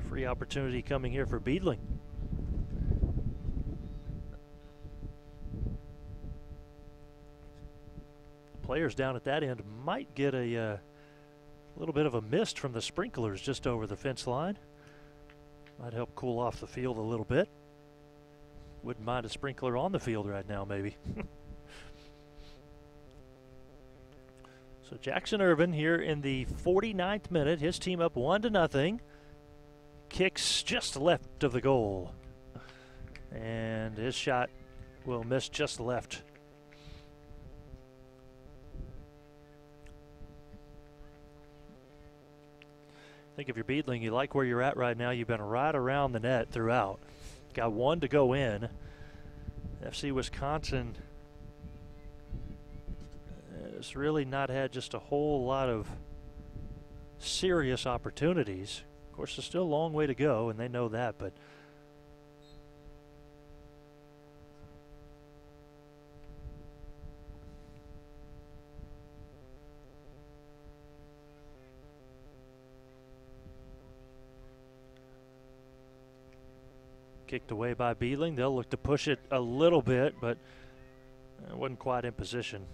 free opportunity coming here for Beadling. Players down at that end might get a little bit of a mist from the sprinklers just over the fence line. Might help cool off the field a little bit. Wouldn't mind a sprinkler on the field right now, maybe. So Jackson Irvin here in the 49th minute. His team up 1-0. Kicks just left of the goal. And his shot will miss just left. I think if you're Beadling, you like where you're at right now. You've been right around the net throughout. Got one to go in. FC Wisconsin has really not had just a whole lot of serious opportunities. Of course, there's still a long way to go, and they know that, but kicked away by Beadling. They'll look to push it a little bit, but it wasn't quite in position.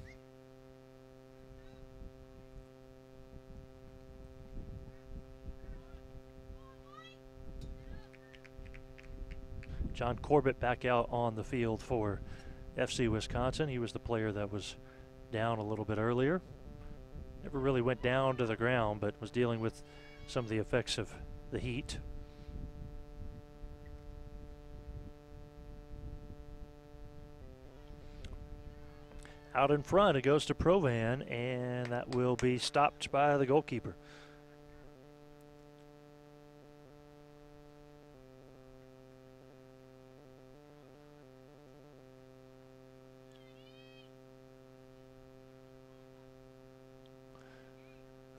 John Corbett back out on the field for FC Wisconsin. He was the player that was down a little bit earlier. Never really went down to the ground, but was dealing with some of the effects of the heat. Out in front, it goes to Provan, and that will be stopped by the goalkeeper.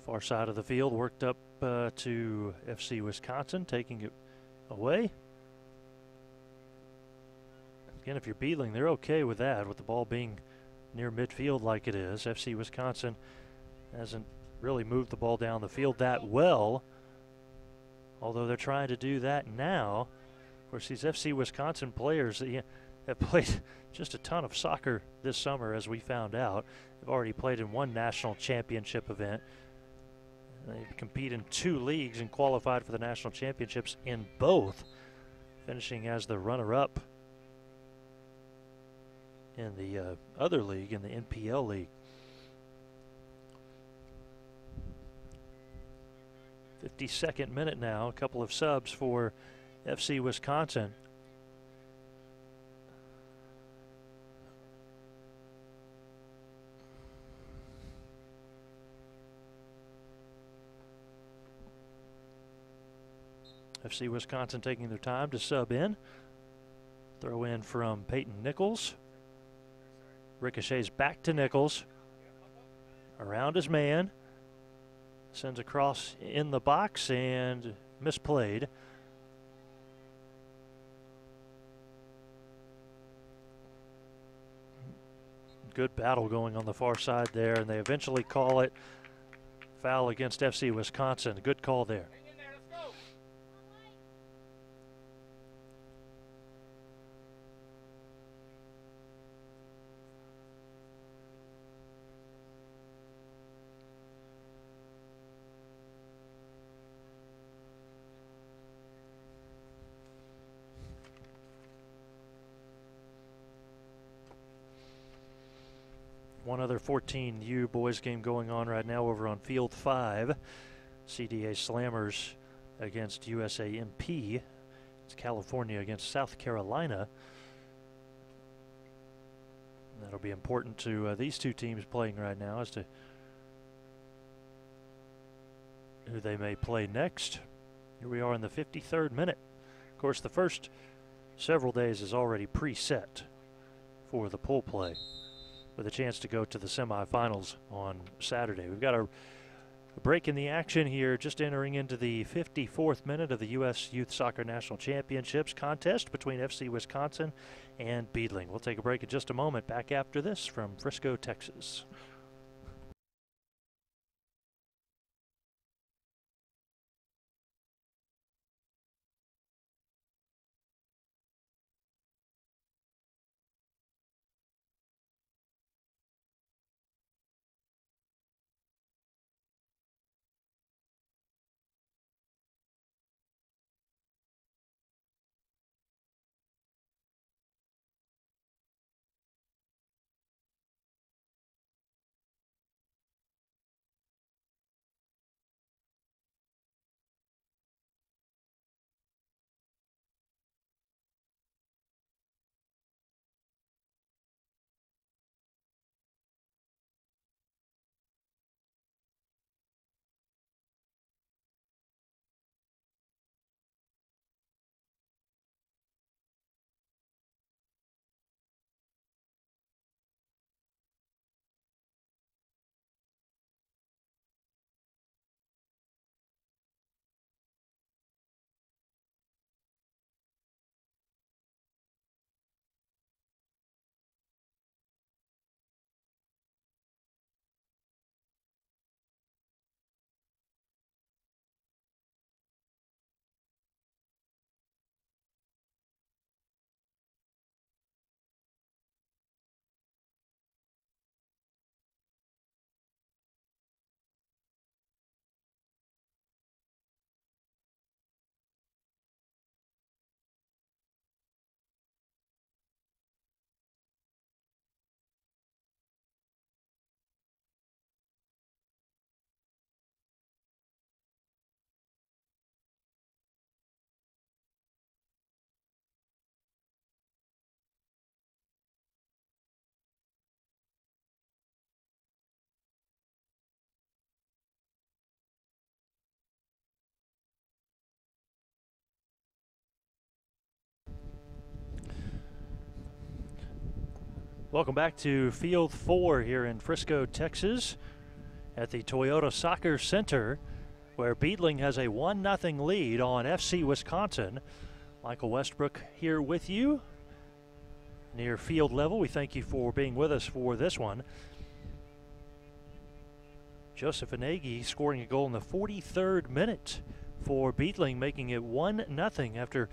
Far side of the field, worked up to FC Wisconsin, taking it away. Again, if you're Beadling, they're okay with that, with the ball being near midfield like it is. FC Wisconsin hasn't really moved the ball down the field that well, although they're trying to do that now. Of course, these FC Wisconsin players have played just a ton of soccer this summer, as we found out. They've already played in one national championship event. They've competed in 2 leagues and qualified for the national championships in both, finishing as the runner-up in the other league, in the NPL league. 52nd minute now, a couple of subs for FC Wisconsin. FC Wisconsin taking their time to sub in. Throw in from Peyton Nichols. Ricochets back to Nichols. Around his man. Sends across in the box and misplayed. Good battle going on the far side there, and they eventually call it foul against FC Wisconsin. Good call there. One other 14U boys game going on right now over on Field 5. CDA Slammers against USYS. It's California against South Carolina. That'll be important to these two teams playing right now as to who they may play next. Here we are in the 53rd minute. Of course, the first several days is already preset for the pool play, with a chance to go to the semifinals on Saturday. We've got a break in the action here, just entering into the 54th minute of the U.S. Youth Soccer National Championships contest between FC Wisconsin and Beadling. We'll take a break in just a moment. Back after this from Frisco, Texas. Welcome back to Field 4 here in Frisco, Texas at the Toyota Soccer Center, where Beadling has a 1-0 lead on FC Wisconsin. Michael Westbrook here with you near field level. We thank you for being with us for this one. Joseph Inegi scoring a goal in the 43rd minute for Beadling, making it 1-0 after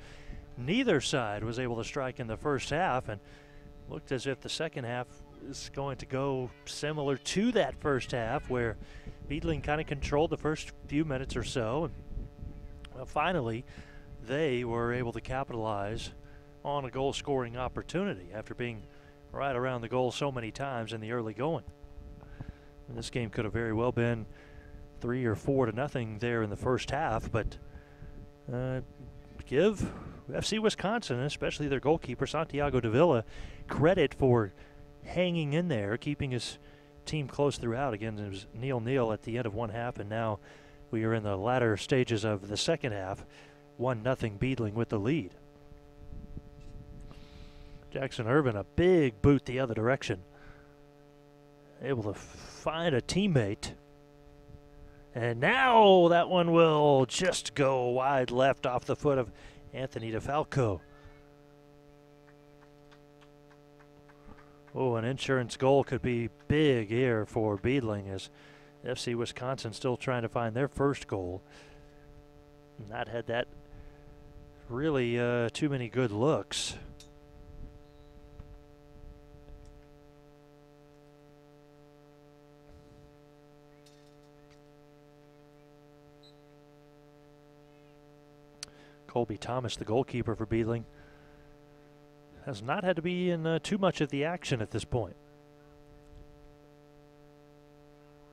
neither side was able to strike in the first half, and looked as if the second half is going to go similar to that first half, where Beadling kind of controlled the first few minutes or so, and well, finally they were able to capitalize on a goal-scoring opportunity after being right around the goal so many times in the early going. And this game could have very well been 3 or 4-0 there in the first half, but give FC Wisconsin, especially their goalkeeper Santiago Davila, credit for hanging in there, keeping his team close throughout. Again, it was 0-0 at the end of one half, and now we are in the latter stages of the second half. 1-0 Beadling with the lead. Jackson Irvin, a big boot the other direction. Able to find a teammate. And now that one will just go wide left off the foot of Anthony DeFalco. Oh, an insurance goal could be big here for Beadling, as FC Wisconsin still trying to find their first goal. Not had that really too many good looks. Colby Thomas, the goalkeeper for Beadling, has not had to be in too much of the action at this point.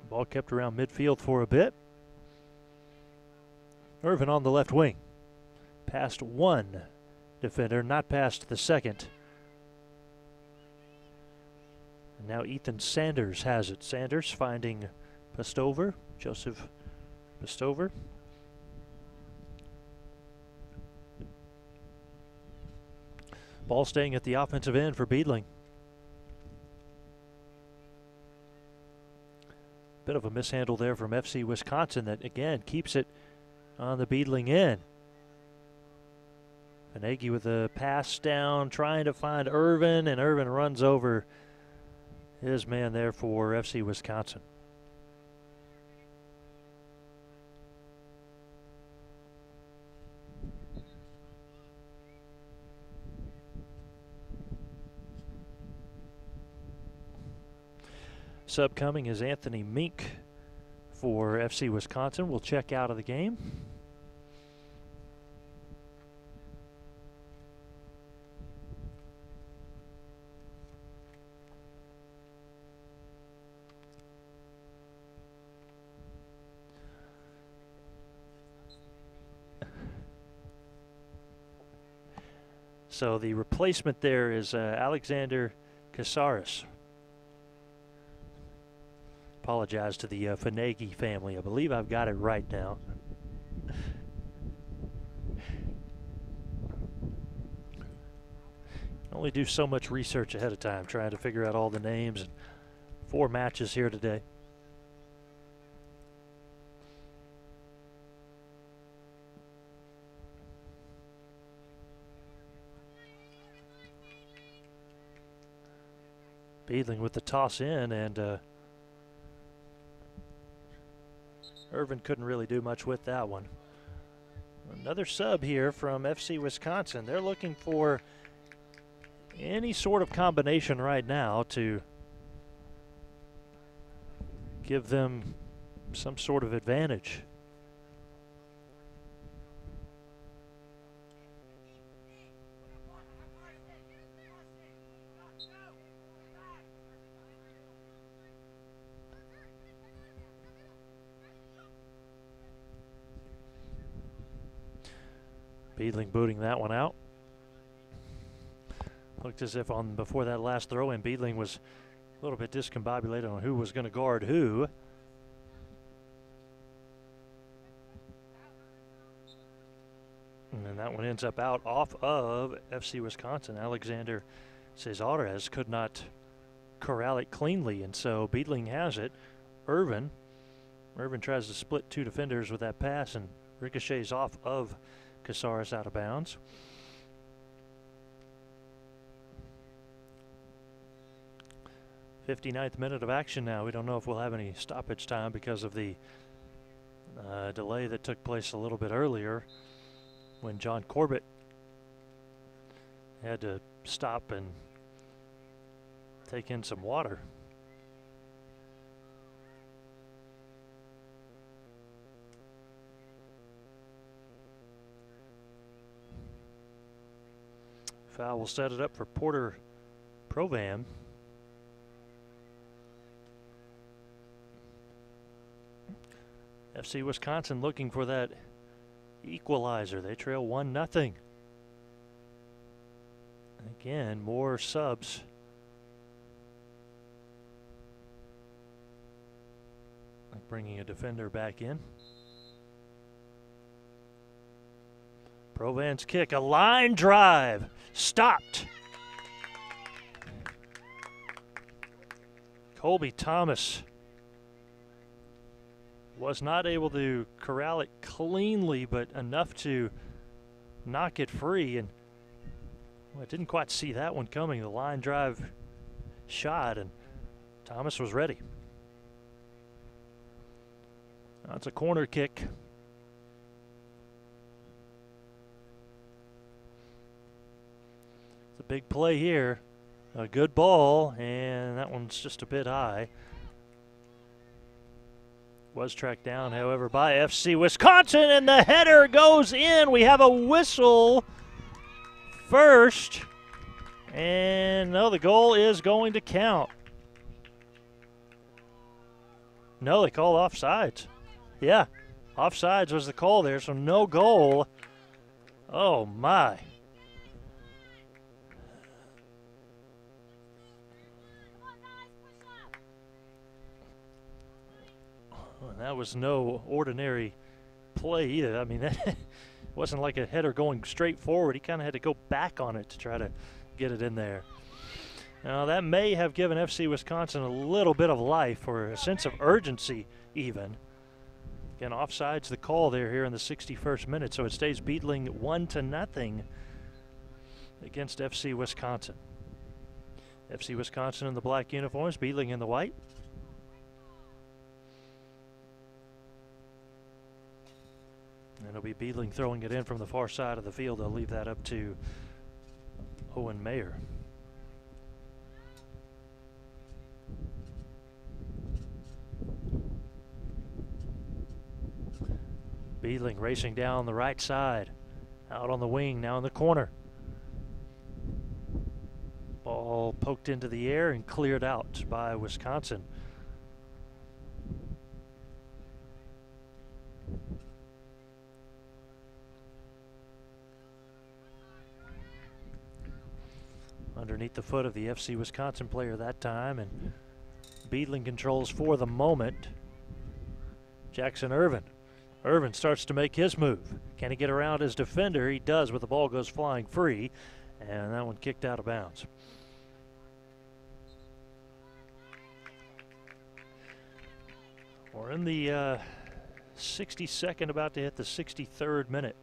Ball kept around midfield for a bit. Irvin on the left wing. Past one defender, not past the second. And now Ethan Sanders has it. Sanders finding Pastover, Joseph Pastover. Ball staying at the offensive end for Beadling. Bit of a mishandle there from FC Wisconsin that, again, keeps it on the Beadling end. Inegi with a pass down, trying to find Irvin, and Irvin runs over his man there for FC Wisconsin. Sub coming is Anthony Mink for FC Wisconsin. Will check out of the game. So the replacement there is Alexander Casares. Apologize to the Finegi family. I believe I've got it right now. Only do so much research ahead of time, trying to figure out all the names. And 4 matches here today. Beadling with the toss in, and Irvin couldn't really do much with that one. Another sub here from FC Wisconsin. They're looking for any sort of combination right now to give them some sort of advantage. Beadling booting that one out. Looked as if before that last throw in, Beadling was a little bit discombobulated on who was going to guard who. And then that one ends up out off of FC Wisconsin. Alexander Cesarez could not corral it cleanly, and so Beadling has it. Irvin tries to split two defenders with that pass and ricochets off of Casares out of bounds. '59th minute of action now. We don't know if we'll have any stoppage time because of the delay that took place a little bit earlier when John Corbett had to stop and take in some water. Foul will set it up for Porter Provan. FC Wisconsin looking for that equalizer. They trail 1-0. Again, more subs. Like bringing a defender back in. Provan's kick, a line drive, stopped. Colby Thomas was not able to corral it cleanly, but enough to knock it free. And well, I didn't quite see that one coming. The line drive shot, and Thomas was ready. That's a corner kick. It's a big play here. A good ball, and that one's just a bit high. Was tracked down, however, by FC Wisconsin, and the header goes in. We have a whistle first, and no, the goal is going to count. No, they called offsides. Yeah, offsides was the call there, so no goal. Oh, my. That was no ordinary play either. I mean, that wasn't like a header going straight forward. He kind of had to go back on it to try to get it in there. Now, that may have given FC Wisconsin a little bit of life or a sense of urgency even. Again, offsides the call there here in the 61st minute, so it stays Beadling 1-0 against FC Wisconsin. FC Wisconsin in the black uniforms, Beadling in the white. And it'll be Beadling throwing it in from the far side of the field. They'll leave that up to Owen Mayer. Beadling racing down the right side. Out on the wing, now in the corner. Ball poked into the air and cleared out by Wisconsin. Underneath the foot of the FC Wisconsin player that time, and Beadling controls for the moment. Jackson Irvin. Irvin starts to make his move. Can he get around his defender? He does, but the ball goes flying free, and that one kicked out of bounds. We're in the 62nd, about to hit the 63rd minute.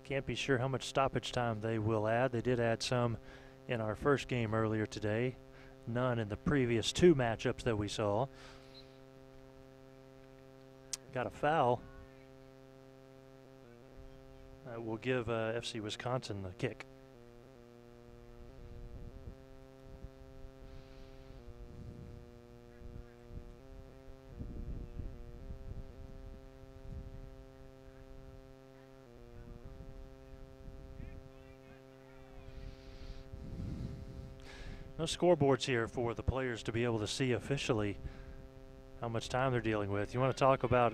Can't be sure how much stoppage time they will add. They did add some in our first game earlier today. None in the previous two matchups that we saw. Got a foul. We'll give FC Wisconsin the kick. No scoreboards here for the players to be able to see officially how much time they're dealing with. You want to talk about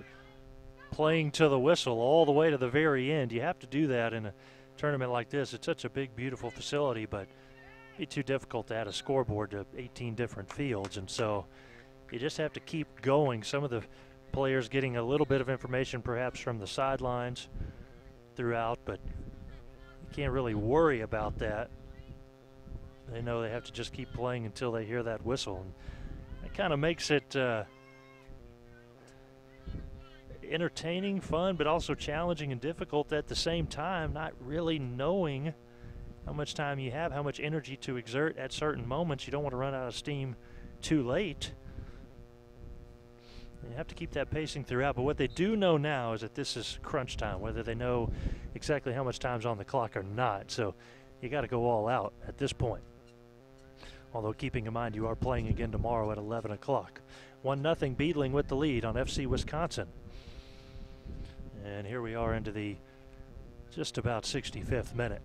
playing to the whistle all the way to the very end. You have to do that in a tournament like this. It's such a big, beautiful facility, but it'd be too difficult to add a scoreboard to 18 different fields. And so you just have to keep going. Some of the Players getting a little bit of information perhaps from the sidelines throughout, but you can't really worry about that. They know they have to just keep playing until they hear that whistle. And that kind of makes it entertaining, fun, but also challenging and difficult at the same time, not really knowing how much time you have, how much energy to exert at certain moments. You don't want to run out of steam too late. You have to keep that pacing throughout, but what they do know now is that this is crunch time, whether they know exactly how much time's on the clock or not. So you got to go all out at this point. Although keeping in mind you are playing again tomorrow at 11 o'clock. 1-0 Beadling with the lead on FC Wisconsin. And here we are into the just about 65th minute.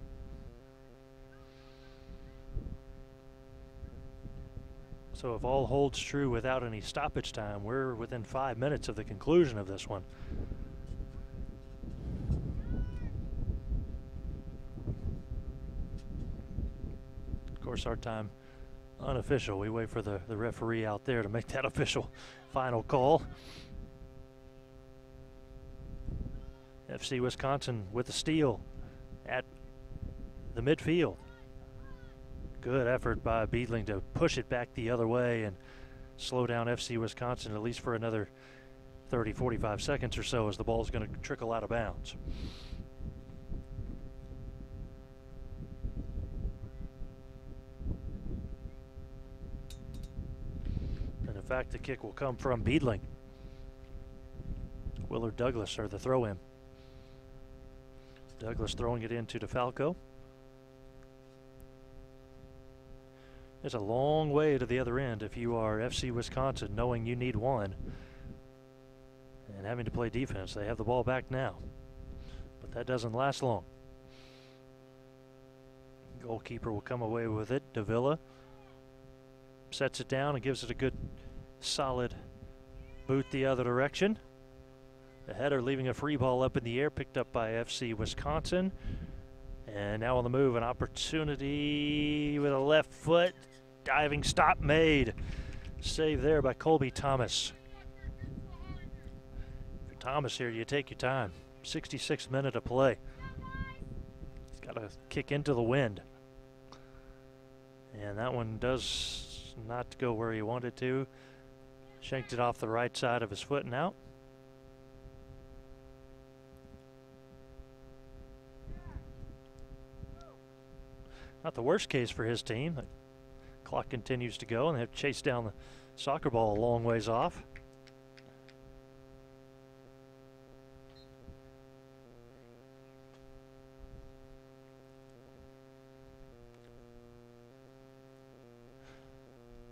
So if all holds true without any stoppage time, we're within 5 minutes of the conclusion of this one. Of course, our time unofficial. We wait for the referee out there to make that official final call. FC Wisconsin with the steal at the midfield. Good effort by Beadling to push it back the other way and slow down FC Wisconsin at least for another 30, 45 seconds or so as the ball's going to trickle out of bounds. And in fact, the kick will come from Beadling. Willard Douglas, or the throw-in. Douglas throwing it into DeFalco. It's a long way to the other end if you are FC Wisconsin, knowing you need one and having to play defense. They have the ball back now, but that doesn't last long. Goalkeeper will come away with it. Davila sets it down and gives it a good solid boot the other direction. The header leaving a free ball up in the air, picked up by FC Wisconsin. And now on the move, an opportunity with a left foot. Diving stop made. Save there by Colby Thomas. For Thomas here, you take your time. 66th minute of play. He's got to kick into the wind. And that one does not go where he wanted to. Shanked it off the right side of his foot and out. Not the worst case for his team. The clock continues to go, and they have chased down the soccer ball a long ways off.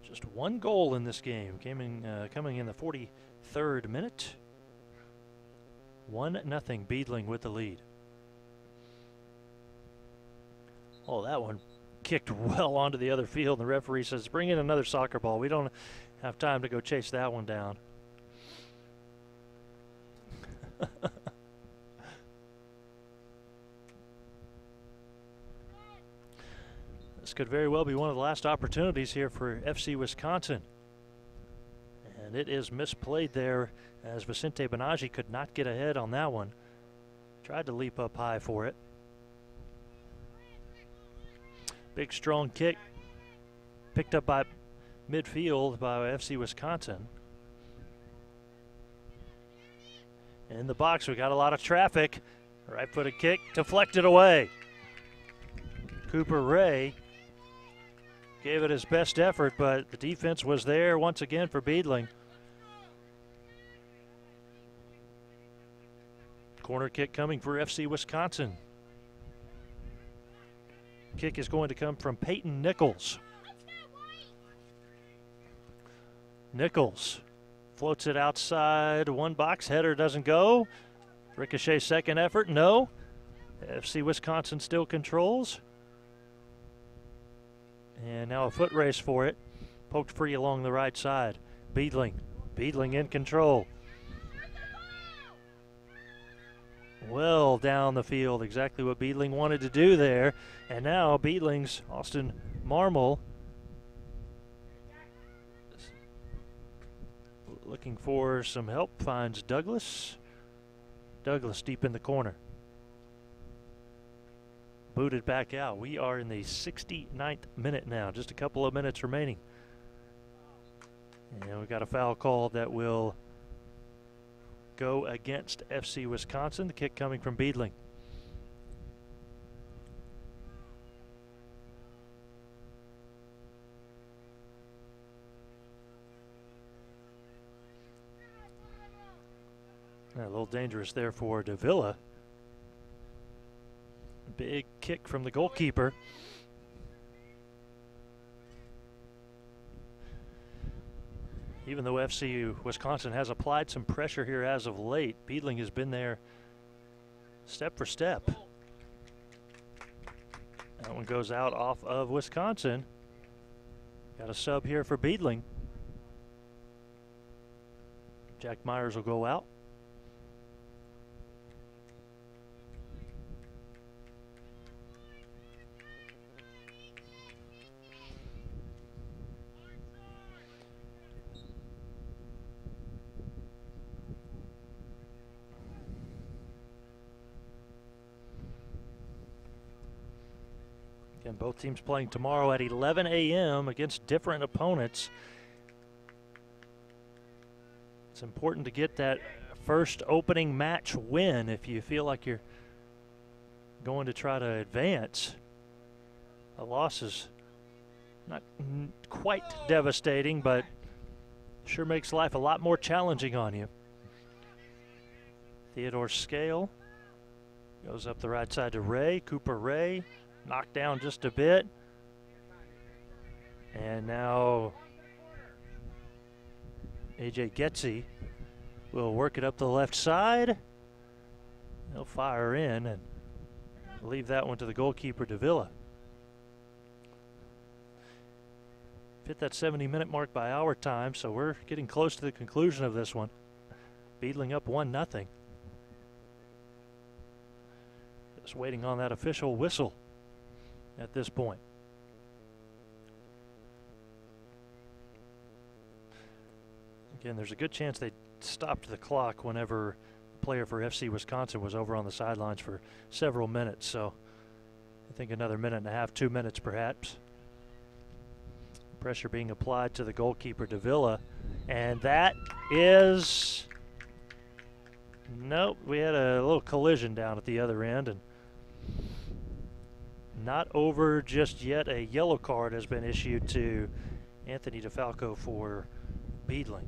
Just one goal in this game, coming in the 43rd minute. 1-0 Beadling with the lead. Oh, that one kicked well onto the other field. The referee says, bring in another soccer ball. We don't have time to go chase that one down. This could very well be one of the last opportunities here for FC Wisconsin. And it is misplayed there as Vicente Benaggi could not get ahead on that one. Tried to leap up high for it. Big strong kick picked up by midfield by FC Wisconsin. In the box, we got a lot of traffic. Right-footed kick, deflected away. Cooper Ray gave it his best effort, but the defense was there once again for Beadling. Corner kick coming for FC Wisconsin. Kick is going to come from Peyton Nichols. Nichols floats it outside one box. Header doesn't go. Ricochet second effort, no. FC Wisconsin still controls. And now a foot race for it. Poked free along the right side. Beadling in control. Well down the field, exactly what Beadling wanted to do there. And now Beadling's Austin Marmol looking for some help, finds Douglas. Douglas deep in the corner. Booted back out. We are in the 69th minute now, just a couple of minutes remaining. And we got a foul call that will go against FC Wisconsin. The kick coming from Beadling. A little dangerous there for Davila. Big kick from the goalkeeper. Even though FC Wisconsin has applied some pressure here as of late, Beadling has been there step for step. That one goes out off of Wisconsin. Got a sub here for Beadling. Jack Myers will go out. Again, both teams playing tomorrow at 11 a.m. against different opponents. It's important to get that first opening match win if you feel like you're going to try to advance. A loss is not quite devastating, but sure makes life a lot more challenging on you. Theodore Scale goes up the right side to Ray. Cooper Ray knocked down just a bit. And now AJ Getzy will work it up the left side. He'll fire in and leave that one to the goalkeeper, Davila. Hit that 70-minute mark by our time, so we're getting close to the conclusion of this one. Beadling up 1-0. Just waiting on that official whistle at this point. Again, there's a good chance they stopped the clock whenever a player for FC Wisconsin was over on the sidelines for several minutes, so I think another minute and a half, 2 minutes perhaps. Pressure being applied to the goalkeeper, Davila, and that is, nope, we had a little collision down at the other end, and not over just yet. A yellow card has been issued to Anthony DeFalco for Beadling.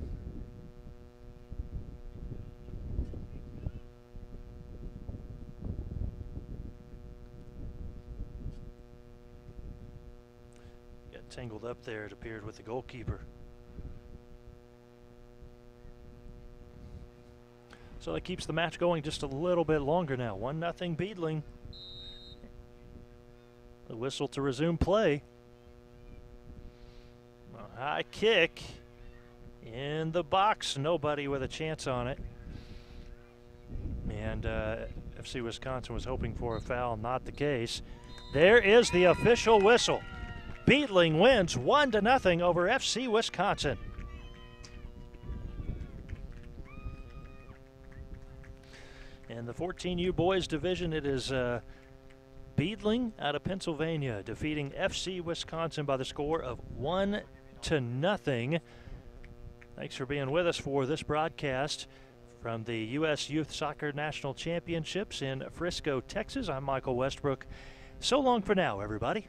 Got tangled up there, it appeared, with the goalkeeper. So that keeps the match going just a little bit longer now. 1-0 Beadling. The whistle to resume play. A high kick in the box. Nobody with a chance on it. And FC Wisconsin was hoping for a foul. Not the case. There is the official whistle. Beadling wins 1-0 over FC Wisconsin. In the 14U boys division, it is Beadling out of Pennsylvania defeating FC Wisconsin by the score of 1-0. Thanks for being with us for this broadcast from the U.S. Youth Soccer National Championships in Frisco, Texas. I'm Michael Westbrook. So long for now, everybody.